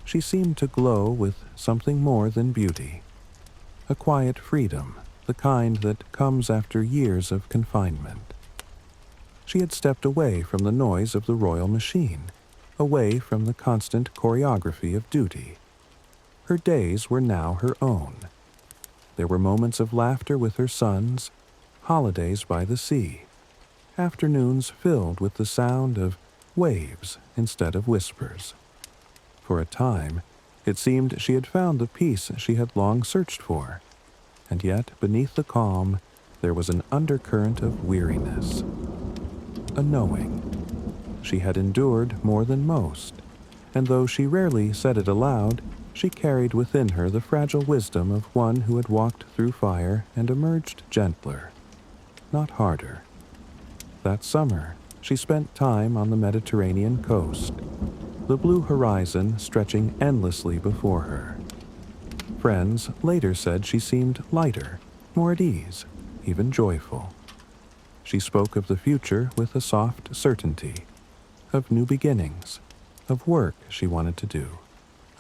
She seemed to glow with something more than beauty, a quiet freedom, the kind that comes after years of confinement. She had stepped away from the noise of the royal machine, away from the constant choreography of duty. Her days were now her own. There were moments of laughter with her sons, holidays by the sea, afternoons filled with the sound of waves instead of whispers. For a time, it seemed she had found the peace she had long searched for, and yet beneath the calm there was an undercurrent of weariness, a knowing. She had endured more than most, and though she rarely said it aloud, she carried within her the fragile wisdom of one who had walked through fire and emerged gentler, not harder. That summer, she spent time on the Mediterranean coast, the blue horizon stretching endlessly before her. Friends later said she seemed lighter, more at ease, even joyful. She spoke of the future with a soft certainty, of new beginnings, of work she wanted to do,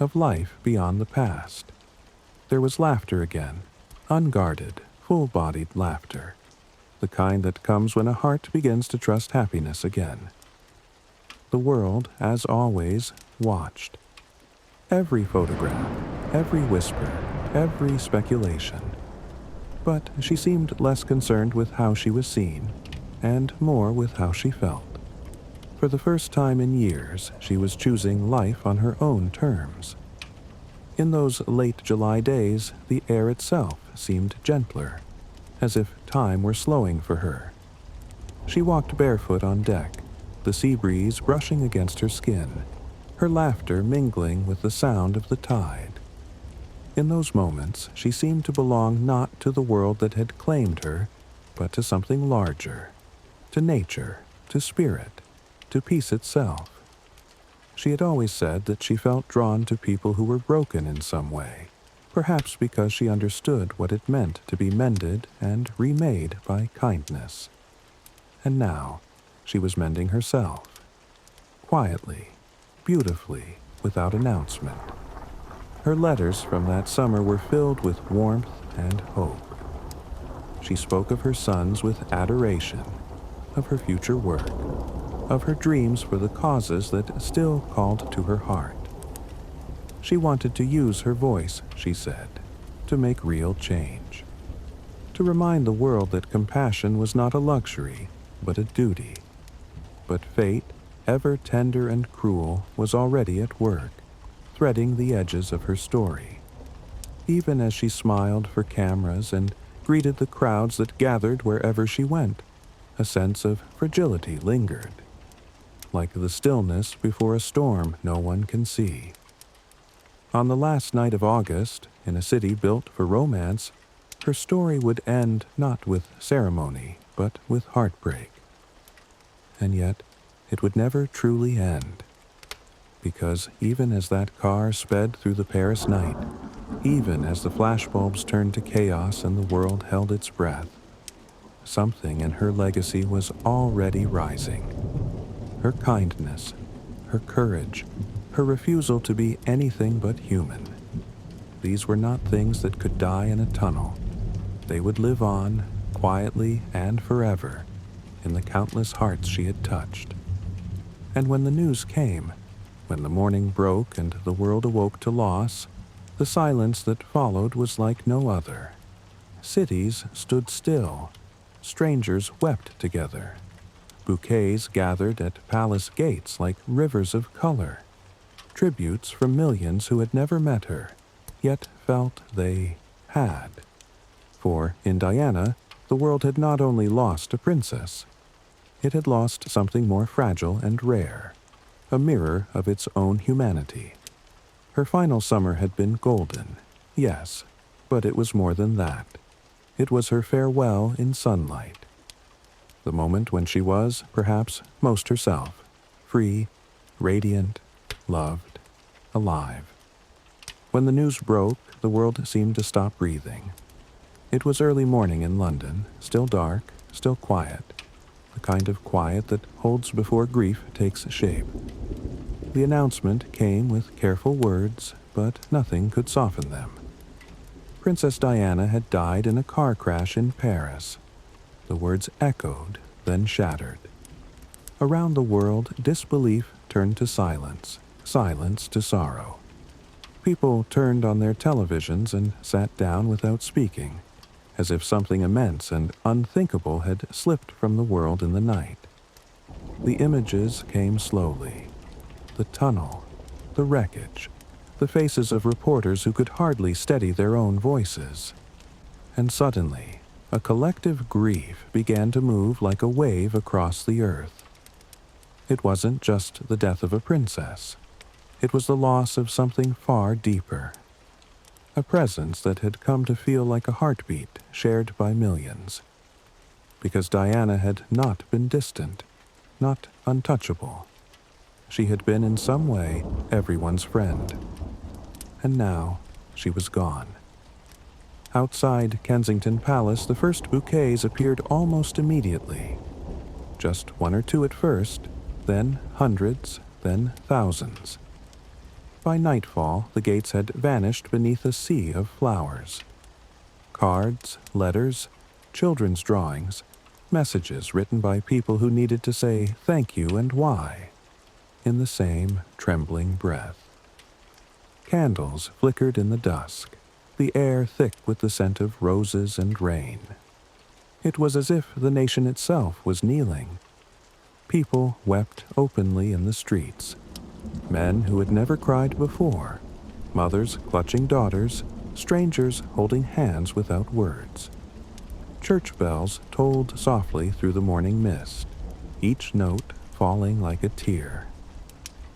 of life beyond the past. There was laughter again, unguarded, full-bodied laughter, the kind that comes when a heart begins to trust happiness again. The world, as always, watched. Every photograph, every whisper, every speculation. But she seemed less concerned with how she was seen, and more with how she felt. For the first time in years, she was choosing life on her own terms. In those late July days, the air itself seemed gentler, as if time were slowing for her. She walked barefoot on deck, the sea breeze brushing against her skin, her laughter mingling with the sound of the tide. In those moments, she seemed to belong not to the world that had claimed her, but to something larger, to nature, to spirit, to peace itself. She had always said that she felt drawn to people who were broken in some way, perhaps because she understood what it meant to be mended and remade by kindness. And now, she was mending herself, quietly, beautifully, without announcement. Her letters from that summer were filled with warmth and hope. She spoke of her sons with adoration, of her future work, of her dreams for the causes that still called to her heart. She wanted to use her voice, she said, to make real change, to remind the world that compassion was not a luxury, but a duty. But fate, ever tender and cruel, was already at work, threading the edges of her story. Even as she smiled for cameras and greeted the crowds that gathered wherever she went. A sense of fragility lingered, like the stillness before a storm no one can see. On the last night of August, in a city built for romance, her story would end not with ceremony, but with heartbreak. And yet, it would never truly end. Because even as that car sped through the Paris night, even as the flashbulbs turned to chaos and the world held its breath, something in her legacy was already rising. Her kindness, her courage, her refusal to be anything but human. These were not things that could die in a tunnel. They would live on, quietly and forever, in the countless hearts she had touched. And when the news came, when the morning broke and the world awoke to loss, the silence that followed was like no other. Cities stood still. Strangers wept together. Bouquets gathered at palace gates like rivers of color. Tributes from millions who had never met her, yet felt they had. For in Diana, the world had not only lost a princess, it had lost something more fragile and rare, a mirror of its own humanity. Her final summer had been golden, yes, but it was more than that. It was her farewell in sunlight. The moment when she was, perhaps, most herself, free, radiant, loved, alive. When the news broke, the world seemed to stop breathing. It was early morning in London, still dark, still quiet, the kind of quiet that holds before grief takes shape. The announcement came with careful words, but nothing could soften them. Princess Diana had died in a car crash in Paris. The words echoed, then shattered. Around the world, disbelief turned to silence, silence to sorrow. People turned on their televisions and sat down without speaking, as if something immense and unthinkable had slipped from the world in the night. The images came slowly. The tunnel, the wreckage, the faces of reporters who could hardly steady their own voices. And suddenly, a collective grief began to move like a wave across the earth. It wasn't just the death of a princess. It was the loss of something far deeper. A presence that had come to feel like a heartbeat shared by millions. Because Diana had not been distant, not untouchable. She had been in some way everyone's friend. And now she was gone. Outside Kensington Palace, the first bouquets appeared almost immediately. Just one or two at first, then hundreds, then thousands. By nightfall, the gates had vanished beneath a sea of flowers. Cards, letters, children's drawings, messages written by people who needed to say thank you and why, in the same trembling breath. Candles flickered in the dusk, the air thick with the scent of roses and rain. It was as if the nation itself was kneeling. People wept openly in the streets. Men who had never cried before, mothers clutching daughters, strangers holding hands without words. Church bells tolled softly through the morning mist, each note falling like a tear.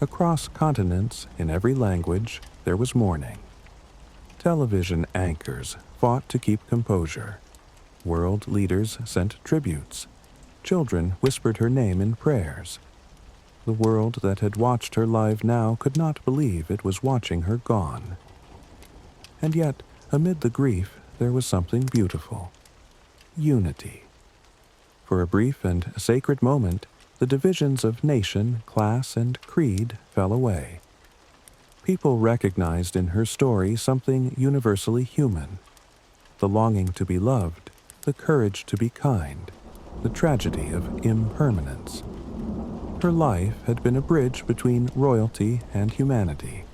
Across continents, in every language, there was mourning. Television anchors fought to keep composure. World leaders sent tributes. Children whispered her name in prayers. The world that had watched her live now could not believe it was watching her gone. And yet, amid the grief, there was something beautiful. Unity. For a brief and sacred moment, the divisions of nation, class, and creed fell away. People recognized in her story something universally human. The longing to be loved, the courage to be kind, the tragedy of impermanence. Her life had been a bridge between royalty and humanity,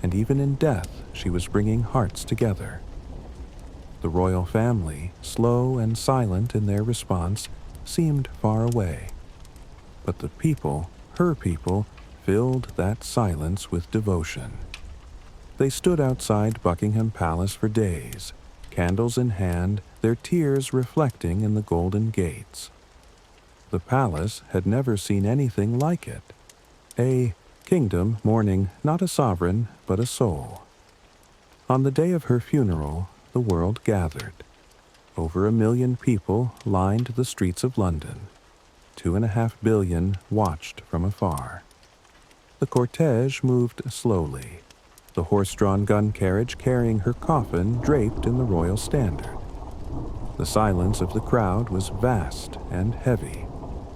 and even in death she was bringing hearts together. The royal family, slow and silent in their response, seemed far away. But the people, her people, filled that silence with devotion. They stood outside Buckingham Palace for days, candles in hand, their tears reflecting in the golden gates. The palace had never seen anything like it, a kingdom mourning not a sovereign but a soul. On the day of her funeral, the world gathered. Over 1 million people lined the streets of London. 2.5 billion watched from afar. The cortege moved slowly, the horse-drawn gun carriage carrying her coffin draped in the royal standard. The silence of the crowd was vast and heavy,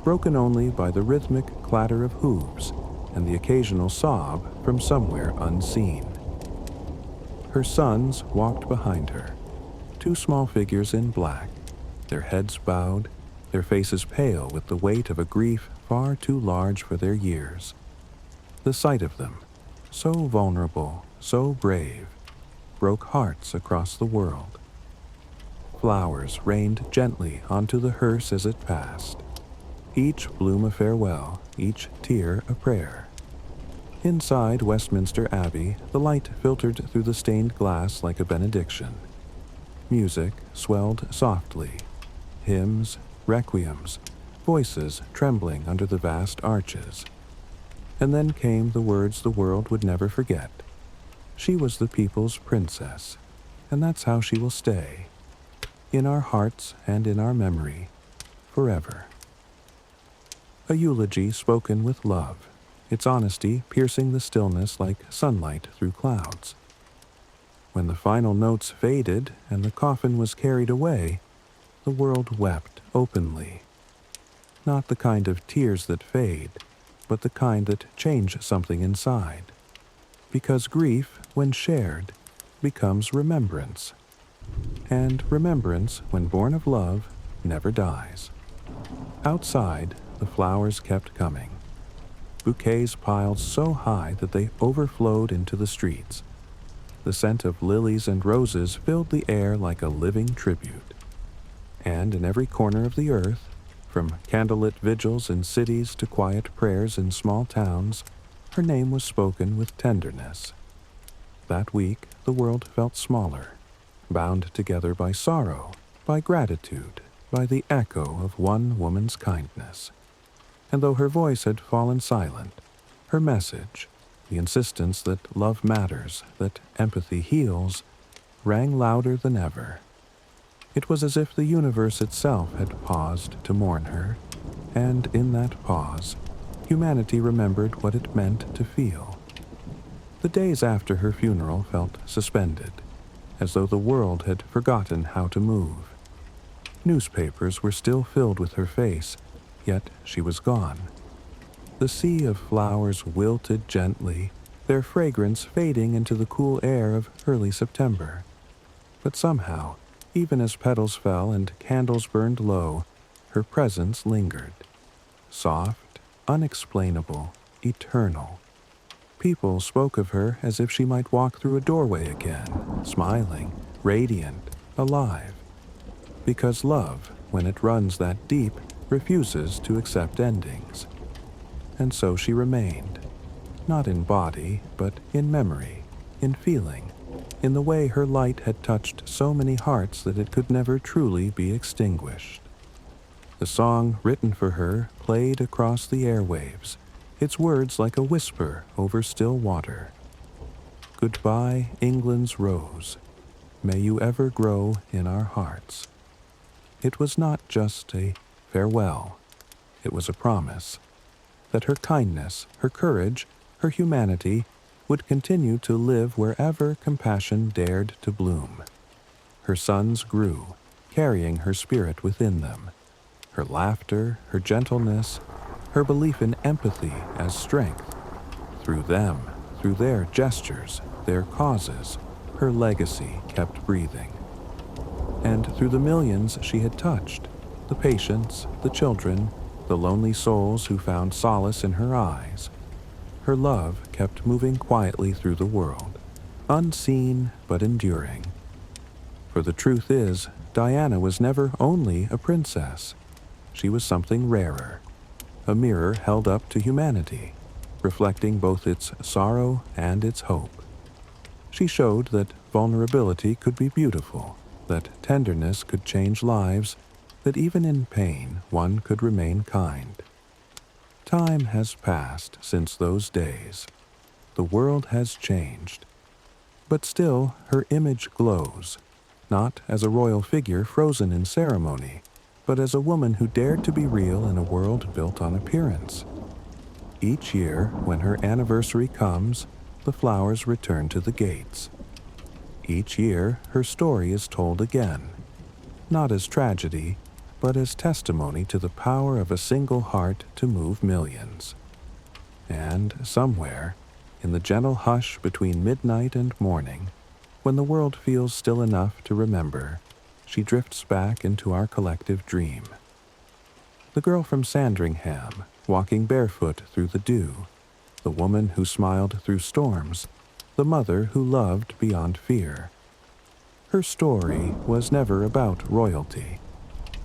broken only by the rhythmic clatter of hooves and the occasional sob from somewhere unseen. Her sons walked behind her, 2 small figures in black, their heads bowed, their faces pale with the weight of a grief far too large for their years. The sight of them, so vulnerable, so brave, broke hearts across the world. Flowers rained gently onto the hearse as it passed, each bloom a farewell, each tear a prayer. Inside Westminster Abbey, the light filtered through the stained glass like a benediction. Music swelled softly, hymns, requiems, voices trembling under the vast arches. And then came the words the world would never forget. She was the people's princess, and that's how she will stay, in our hearts and in our memory, forever. A eulogy spoken with love, its honesty piercing the stillness like sunlight through clouds. When the final notes faded and the coffin was carried away, the world wept openly. Not the kind of tears that fade, but the kind that change something inside. Because grief, when shared, becomes remembrance. And remembrance, when born of love, never dies. Outside, the flowers kept coming. Bouquets piled so high that they overflowed into the streets. The scent of lilies and roses filled the air like a living tribute. And in every corner of the earth, from candlelit vigils in cities to quiet prayers in small towns, her name was spoken with tenderness. That week, the world felt smaller, bound together by sorrow, by gratitude, by the echo of one woman's kindness. And though her voice had fallen silent, her message, the insistence that love matters, that empathy heals, rang louder than ever. It was as if the universe itself had paused to mourn her, and in that pause, humanity remembered what it meant to feel. The days after her funeral felt suspended, as though the world had forgotten how to move. Newspapers were still filled with her face, yet she was gone. The sea of flowers wilted gently, their fragrance fading into the cool air of early September. But somehow, even as petals fell and candles burned low, her presence lingered. Soft, unexplainable, eternal. People spoke of her as if she might walk through a doorway again, smiling, radiant, alive. Because love, when it runs that deep, refuses to accept endings. And so she remained, not in body, but in memory, in feeling, in the way her light had touched so many hearts that it could never truly be extinguished. The song written for her played across the airwaves, its words like a whisper over still water. Goodbye, England's rose. May you ever grow in our hearts. It was not just a farewell. It was a promise that her kindness, her courage, her humanity would continue to live wherever compassion dared to bloom. Her sons grew, carrying her spirit within them. Her laughter, her gentleness, her belief in empathy as strength. Through them, through their gestures, their causes, her legacy kept breathing. And through the millions she had touched, the patients, the children, the lonely souls who found solace in her eyes, her love kept moving quietly through the world, unseen but enduring. For the truth is, Diana was never only a princess. She was something rarer, a mirror held up to humanity, reflecting both its sorrow and its hope. She showed that vulnerability could be beautiful, that tenderness could change lives, that even in pain one could remain kind. Time has passed since those days. The world has changed. But still her image glows, not as a royal figure frozen in ceremony, but as a woman who dared to be real in a world built on appearance. Each year, when her anniversary comes, the flowers return to the gates. Each year, her story is told again, not as tragedy, but as testimony to the power of a single heart to move millions. And somewhere, in the gentle hush between midnight and morning, when the world feels still enough to remember, she drifts back into our collective dream. The girl from Sandringham, walking barefoot through the dew, the woman who smiled through storms, the mother who loved beyond fear. Her story was never about royalty.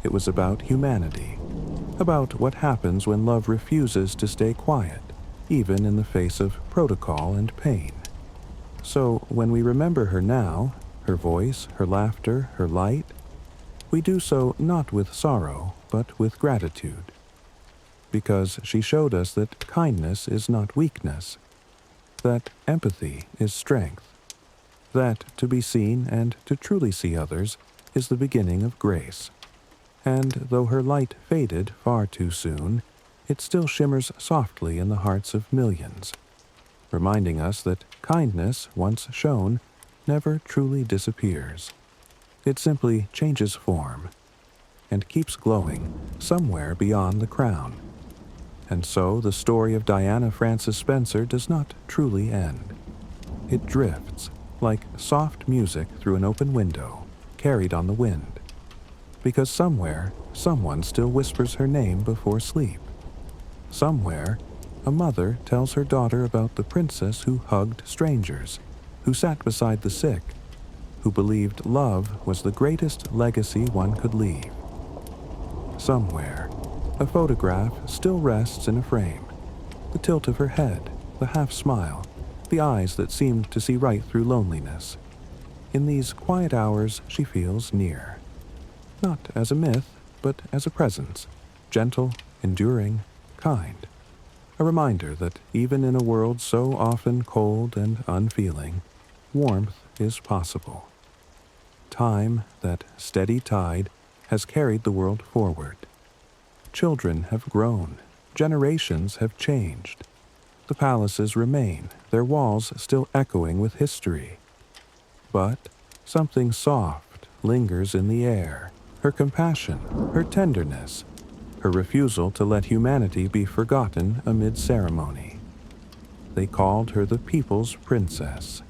It was about humanity, about what happens when love refuses to stay quiet, even in the face of protocol and pain. So when we remember her now, her voice, her laughter, her light, we do so not with sorrow, but with gratitude. Because she showed us that kindness is not weakness, that empathy is strength, that to be seen and to truly see others is the beginning of grace. And though her light faded far too soon, it still shimmers softly in the hearts of millions, reminding us that kindness, once shown, never truly disappears. It simply changes form and keeps glowing somewhere beyond the crown. And so the story of Diana Frances Spencer does not truly end. It drifts, like soft music through an open window, carried on the wind. Because somewhere, someone still whispers her name before sleep. Somewhere, a mother tells her daughter about the princess who hugged strangers, who sat beside the sick, who believed love was the greatest legacy one could leave. Somewhere, a photograph still rests in a frame, the tilt of her head, the half-smile, the eyes that seemed to see right through loneliness. In these quiet hours, she feels near. Not as a myth, but as a presence, gentle, enduring, kind. A reminder that even in a world so often cold and unfeeling, warmth is possible. Time, that steady tide, has carried the world forward. Children have grown. Generations have changed. The palaces remain, their walls still echoing with history. But something soft lingers in the air, her compassion, her tenderness, her refusal to let humanity be forgotten amid ceremony. They called her the people's princess.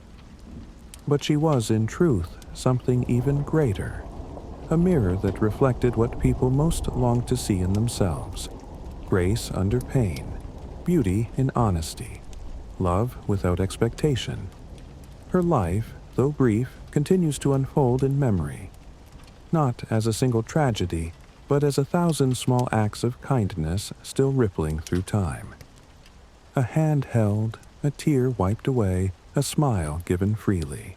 But she was in truth something even greater, a mirror that reflected what people most longed to see in themselves: grace under pain, beauty in honesty, love without expectation. Her life, though brief, continues to unfold in memory, not as a single tragedy, but as 1,000 small acts of kindness still rippling through time. A hand held, a tear wiped away, a smile given freely,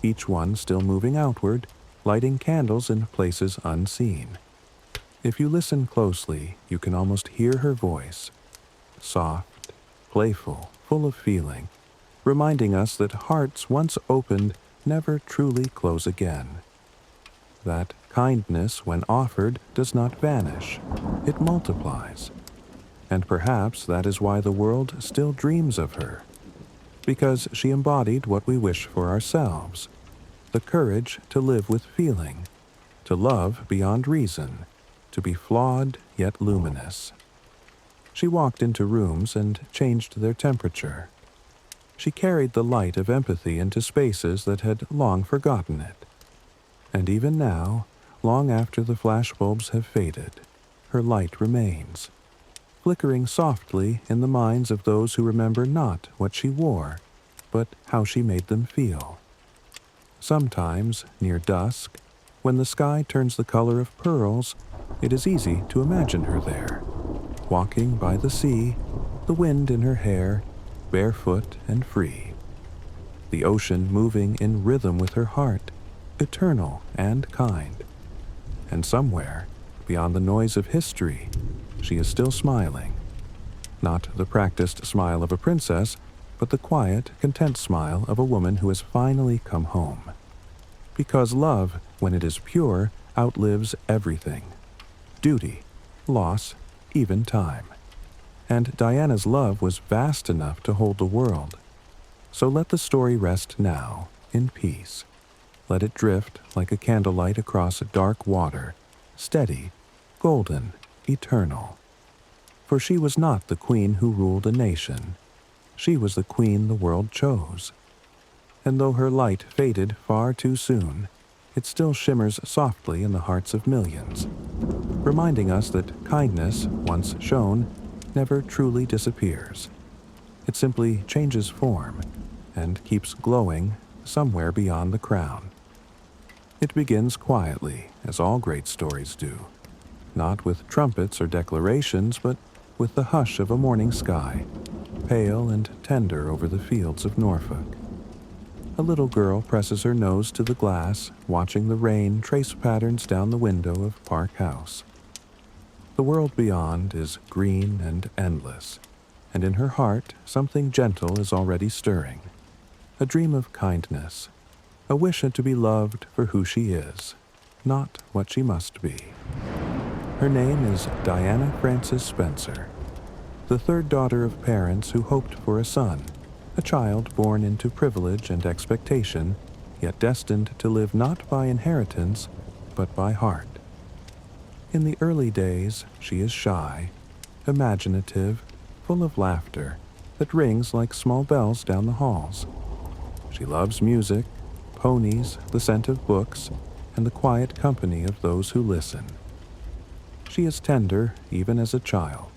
each one still moving outward, lighting candles in places unseen. If you listen closely, you can almost hear her voice, soft, playful, full of feeling, reminding us that hearts once opened never truly close again. That kindness, when offered, does not vanish. It multiplies. And perhaps that is why the world still dreams of her. Because she embodied what we wish for ourselves: the courage to live with feeling, to love beyond reason, to be flawed yet luminous. She walked into rooms and changed their temperature. She carried the light of empathy into spaces that had long forgotten it. And even now, long after the flashbulbs have faded, her light remains, flickering softly in the minds of those who remember not what she wore, but how she made them feel. Sometimes, near dusk, when the sky turns the color of pearls, it is easy to imagine her there, walking by the sea, the wind in her hair, barefoot and free. The ocean moving in rhythm with her heart, eternal and kind. And somewhere, beyond the noise of history, she is still smiling. Not the practiced smile of a princess, but the quiet, content smile of a woman who has finally come home. Because love, when it is pure, outlives everything. Duty, loss, even time. And Diana's love was vast enough to hold the world. So let the story rest now, in peace. Let it drift like a candlelight across dark water, steady, golden, eternal. For she was not the queen who ruled a nation. She was the queen the world chose. And though her light faded far too soon, it still shimmers softly in the hearts of millions, reminding us that kindness, once shown, never truly disappears. It simply changes form and keeps glowing somewhere beyond the crown. It begins quietly, as all great stories do, not with trumpets or declarations, but with the hush of a morning sky, pale and tender over the fields of Norfolk. A little girl presses her nose to the glass, watching the rain trace patterns down the window of Park House. The world beyond is green and endless, and in her heart something gentle is already stirring. A dream of kindness, a wish to be loved for who she is, not what she must be. Her name is Diana Frances Spencer, the third daughter of parents who hoped for a son, a child born into privilege and expectation, yet destined to live not by inheritance, but by heart. In the early days, she is shy, imaginative, full of laughter that rings like small bells down the halls. She loves music, ponies, the scent of books, and the quiet company of those who listen. She is tender even as a child,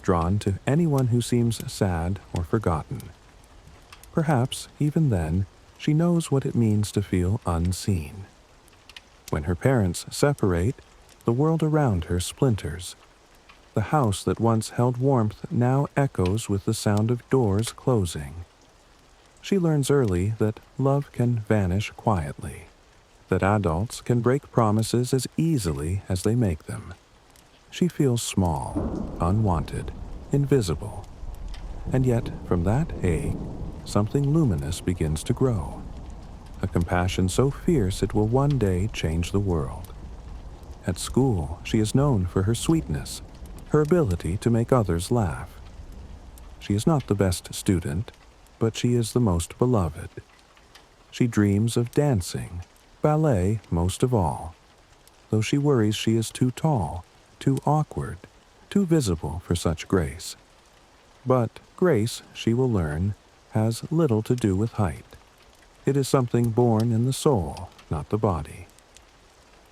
drawn to anyone who seems sad or forgotten. Perhaps, even then, she knows what it means to feel unseen. When her parents separate, the world around her splinters. The house that once held warmth now echoes with the sound of doors closing. She learns early that love can vanish quietly, that adults can break promises as easily as they make them. She feels small, unwanted, invisible. And yet, from that ache, something luminous begins to grow. A compassion so fierce it will one day change the world. At school, she is known for her sweetness, her ability to make others laugh. She is not the best student, but she is the most beloved. She dreams of dancing, ballet most of all, though she worries she is too tall, too awkward, too visible for such grace. But grace, she will learn, has little to do with height. It is something born in the soul, not the body.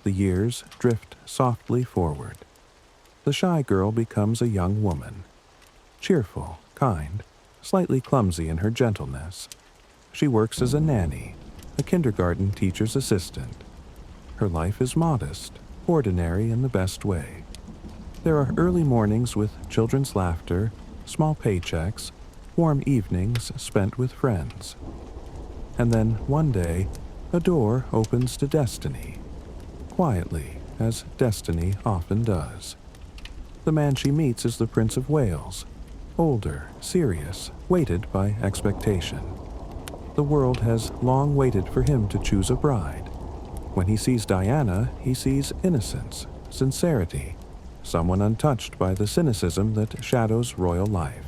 The years drift softly forward. The shy girl becomes a young woman, cheerful, kind, slightly clumsy in her gentleness. She works as a nanny, a kindergarten teacher's assistant. Her life is modest, ordinary in the best way. There are early mornings with children's laughter, small paychecks, warm evenings spent with friends. And then, one day, a door opens to destiny, quietly, as destiny often does. The man she meets is the Prince of Wales, older, serious, weighted by expectation. The world has long waited for him to choose a bride. When he sees Diana, he sees innocence, sincerity, someone untouched by the cynicism that shadows royal life.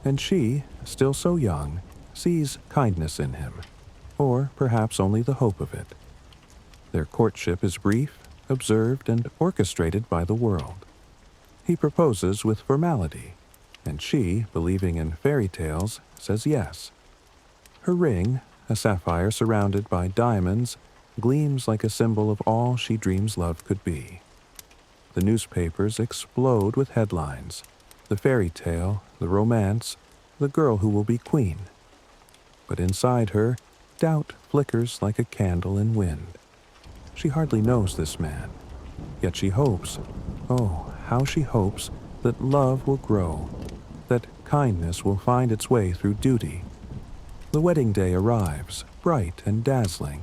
And she, still so young, sees kindness in him, or perhaps only the hope of it. Their courtship is brief, observed, and orchestrated by the world. He proposes with formality, and she, believing in fairy tales, says yes. Her ring, a sapphire surrounded by diamonds, gleams like a symbol of all she dreams love could be. The newspapers explode with headlines: the fairy tale, the romance, the girl who will be queen. But inside her, doubt flickers like a candle in wind. She hardly knows this man, yet she hopes, oh, how she hopes, that love will grow, that kindness will find its way through duty. The wedding day arrives, bright and dazzling.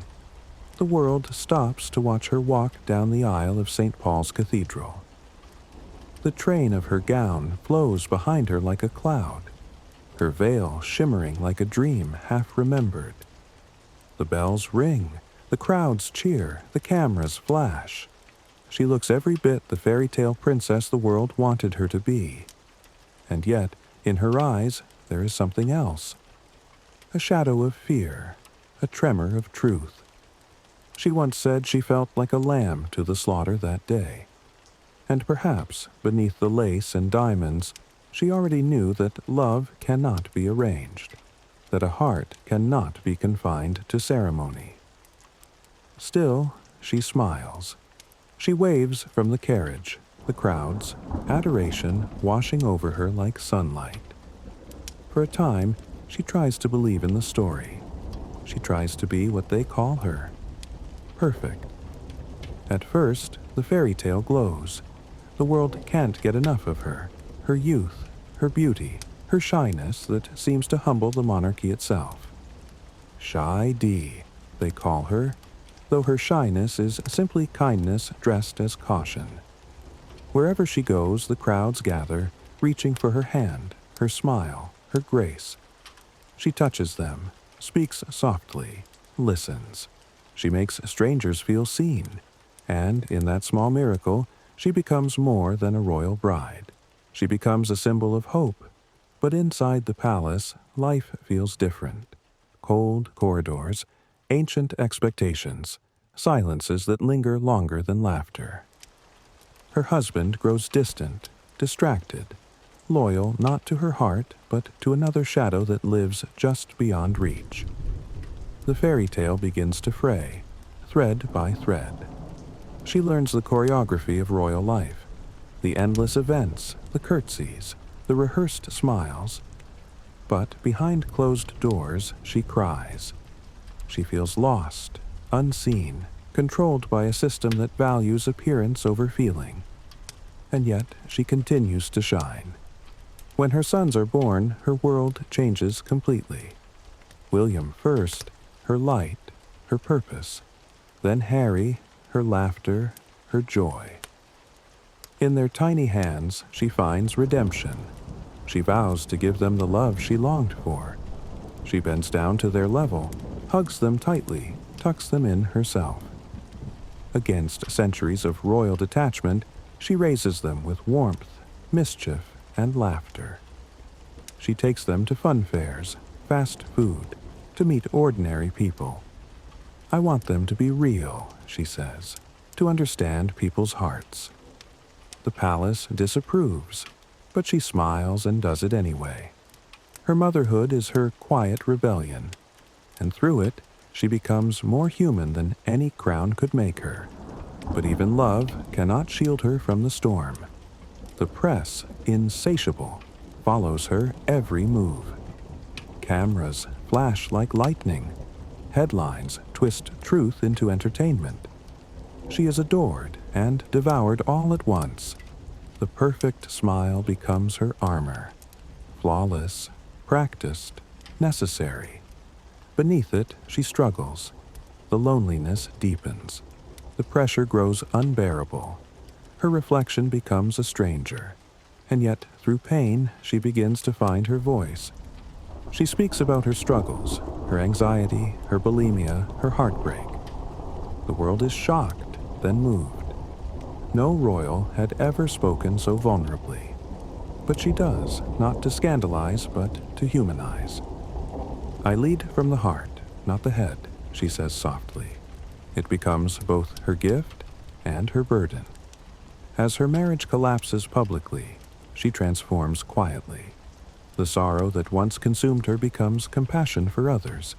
The world stops to watch her walk down the aisle of St. Paul's Cathedral. The train of her gown flows behind her like a cloud, her veil shimmering like a dream half remembered. The bells ring, the crowds cheer, the cameras flash. She looks every bit the fairy tale princess the world wanted her to be. And yet, in her eyes, there is something else. A shadow of fear, a tremor of truth. She once said she felt like a lamb to the slaughter that day. And perhaps, beneath the lace and diamonds, she already knew that love cannot be arranged, that a heart cannot be confined to ceremony. Still, she smiles. She waves from the carriage, the crowds, adoration washing over her like sunlight. For a time, she tries to believe in the story. She tries to be what they call her, perfect. At first, the fairy tale glows. The world can't get enough of her youth, her beauty, her shyness that seems to humble the monarchy itself. Shy Dee, they call her, though her shyness is simply kindness dressed as caution. Wherever she goes, the crowds gather, reaching for her hand, her smile, her grace. She touches them, speaks softly, listens. She makes strangers feel seen, and in that small miracle, she becomes more than a royal bride. She becomes a symbol of hope. But inside the palace, life feels different. Cold corridors, ancient expectations, silences that linger longer than laughter. Her husband grows distant, distracted, loyal not to her heart, but to another shadow that lives just beyond reach. The fairy tale begins to fray, thread by thread. She learns the choreography of royal life, the endless events, the curtsies, the rehearsed smiles. But behind closed doors, she cries. She feels lost, unseen, controlled by a system that values appearance over feeling. And yet she continues to shine. When her sons are born, her world changes completely. William first, her light, her purpose. Then Harry, her laughter, her joy. In their tiny hands, she finds redemption. She vows to give them the love she longed for. She bends down to their level, hugs them tightly, tucks them in herself. Against centuries of royal detachment, she raises them with warmth, mischief, and laughter. She takes them to fun fairs, fast food, to meet ordinary people. I want them to be real, she says, to understand people's hearts. The palace disapproves, but she smiles and does it anyway. Her motherhood is her quiet rebellion, and through it, she becomes more human than any crown could make her. But even love cannot shield her from the storm. The press, insatiable, follows her every move. Cameras flash like lightning. Headlines twist truth into entertainment. She is adored and devoured all at once. The perfect smile becomes her armor. Flawless, practiced, necessary. Beneath it, she struggles. The loneliness deepens. The pressure grows unbearable. Her reflection becomes a stranger. And yet, through pain, she begins to find her voice. She speaks about her struggles, her anxiety, her bulimia, her heartbreak. The world is shocked, then moved. No royal had ever spoken so vulnerably. But she does, not to scandalize, but to humanize. I lead from the heart, not the head, she says softly. It becomes both her gift and her burden. As her marriage collapses publicly, she transforms quietly. The sorrow that once consumed her becomes compassion for others.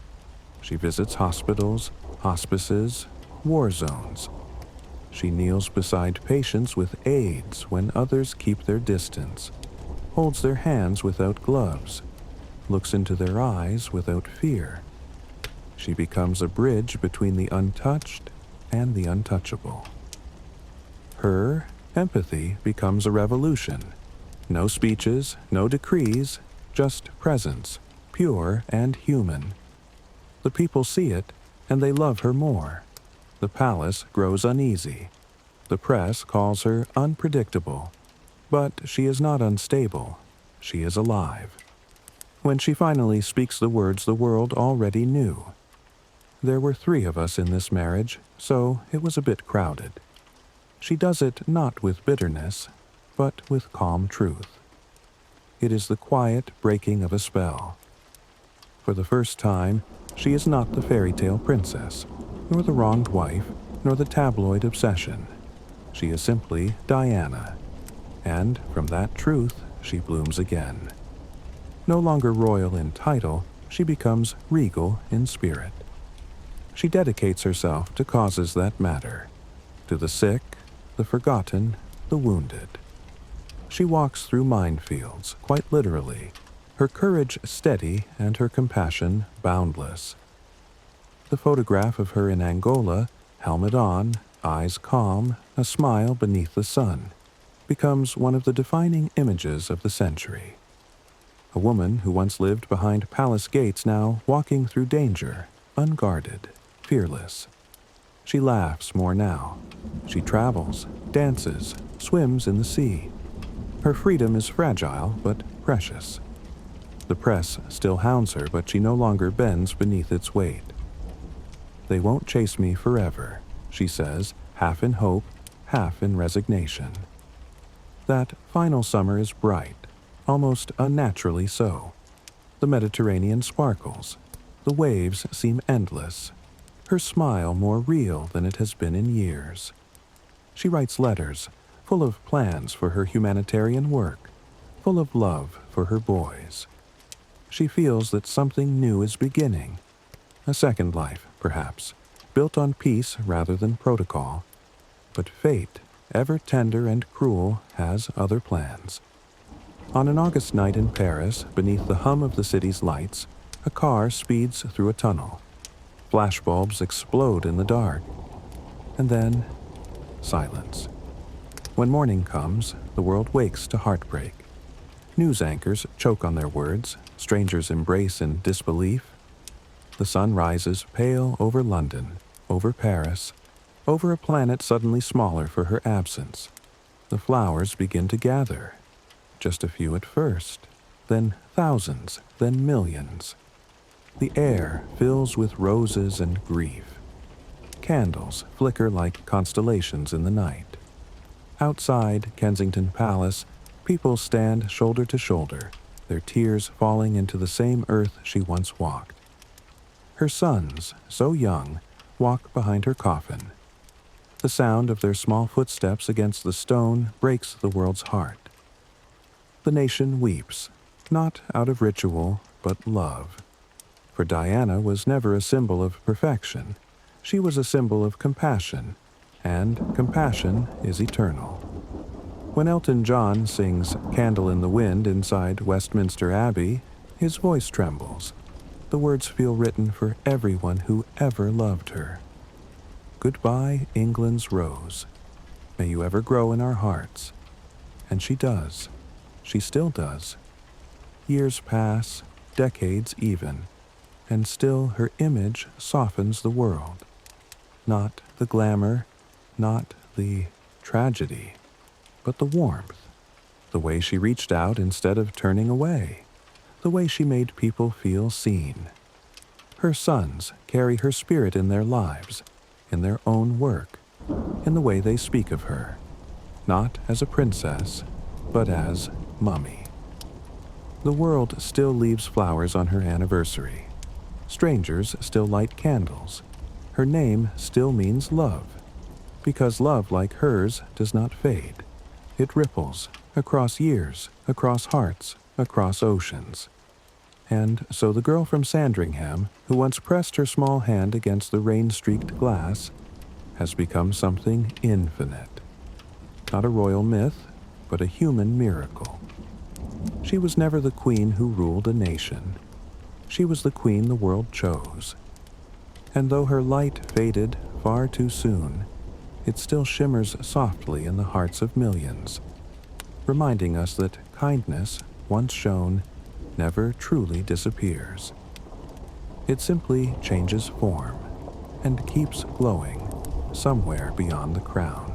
She visits hospitals, hospices, war zones. She kneels beside patients with AIDS when others keep their distance, holds their hands without gloves, looks into their eyes without fear. She becomes a bridge between the untouched and the untouchable. Her empathy becomes a revolution. No speeches, no decrees, just presence, pure and human. The people see it, and they love her more. The palace grows uneasy. The press calls her unpredictable. But she is not unstable. She is alive. When she finally speaks the words the world already knew. There were 3 of us in this marriage, so it was a bit crowded. She does it not with bitterness, but with calm truth. It is the quiet breaking of a spell. For the first time, she is not the fairy tale princess, nor the wronged wife, nor the tabloid obsession. She is simply Diana, and from that truth she blooms again. No longer royal in title, she becomes regal in spirit. She dedicates herself to causes that matter, to the sick, the forgotten, the wounded. She walks through minefields, quite literally, her courage steady and her compassion boundless. The photograph of her in Angola, helmet on, eyes calm, a smile beneath the sun, becomes one of the defining images of the century. A woman who once lived behind palace gates now walking through danger, unguarded, fearless. She laughs more now. She travels, dances, swims in the sea. Her freedom is fragile but precious. The press still hounds her, but she no longer bends beneath its weight. "They won't chase me forever," she says, half in hope, half in resignation. That final summer is bright, almost unnaturally so. The Mediterranean sparkles. The waves seem endless. Her smile more real than it has been in years. She writes letters, full of plans for her humanitarian work, full of love for her boys. She feels that something new is beginning. A second life, perhaps, built on peace rather than protocol. But fate, ever tender and cruel, has other plans. On an August night in Paris, beneath the hum of the city's lights, a car speeds through a tunnel. Flashbulbs explode in the dark. And then, silence. When morning comes, the world wakes to heartbreak. News anchors choke on their words, strangers embrace in disbelief. The sun rises pale over London, over Paris, over a planet suddenly smaller for her absence. The flowers begin to gather. Just a few at first, then thousands, then millions. The air fills with roses and grief. Candles flicker like constellations in the night. Outside Kensington Palace, people stand shoulder to shoulder, their tears falling into the same earth she once walked. Her sons, so young, walk behind her coffin. The sound of their small footsteps against the stone breaks the world's heart. The nation weeps, not out of ritual, but love. For Diana was never a symbol of perfection. She was a symbol of compassion, and compassion is eternal. When Elton John sings Candle in the Wind inside Westminster Abbey, his voice trembles. The words feel written for everyone who ever loved her. Goodbye, England's rose. May you ever grow in our hearts. And she does. She still does. Years pass, decades even, and still her image softens the world. Not the glamour, not the tragedy, but the warmth. The way she reached out instead of turning away. The way she made people feel seen. Her sons carry her spirit in their lives, in their own work, in the way they speak of her, not as a princess, but as Mummy. The world still leaves flowers on her anniversary. Strangers still light candles. Her name still means love, because love like hers does not fade. It ripples across years, across hearts, across oceans. And so the girl from Sandringham, who once pressed her small hand against the rain-streaked glass, has become something infinite. Not a royal myth, but a human miracle. She was never the queen who ruled a nation. She was the queen the world chose. And though her light faded far too soon, it still shimmers softly in the hearts of millions, reminding us that kindness, once shown, never truly disappears. It simply changes form and keeps glowing somewhere beyond the crown.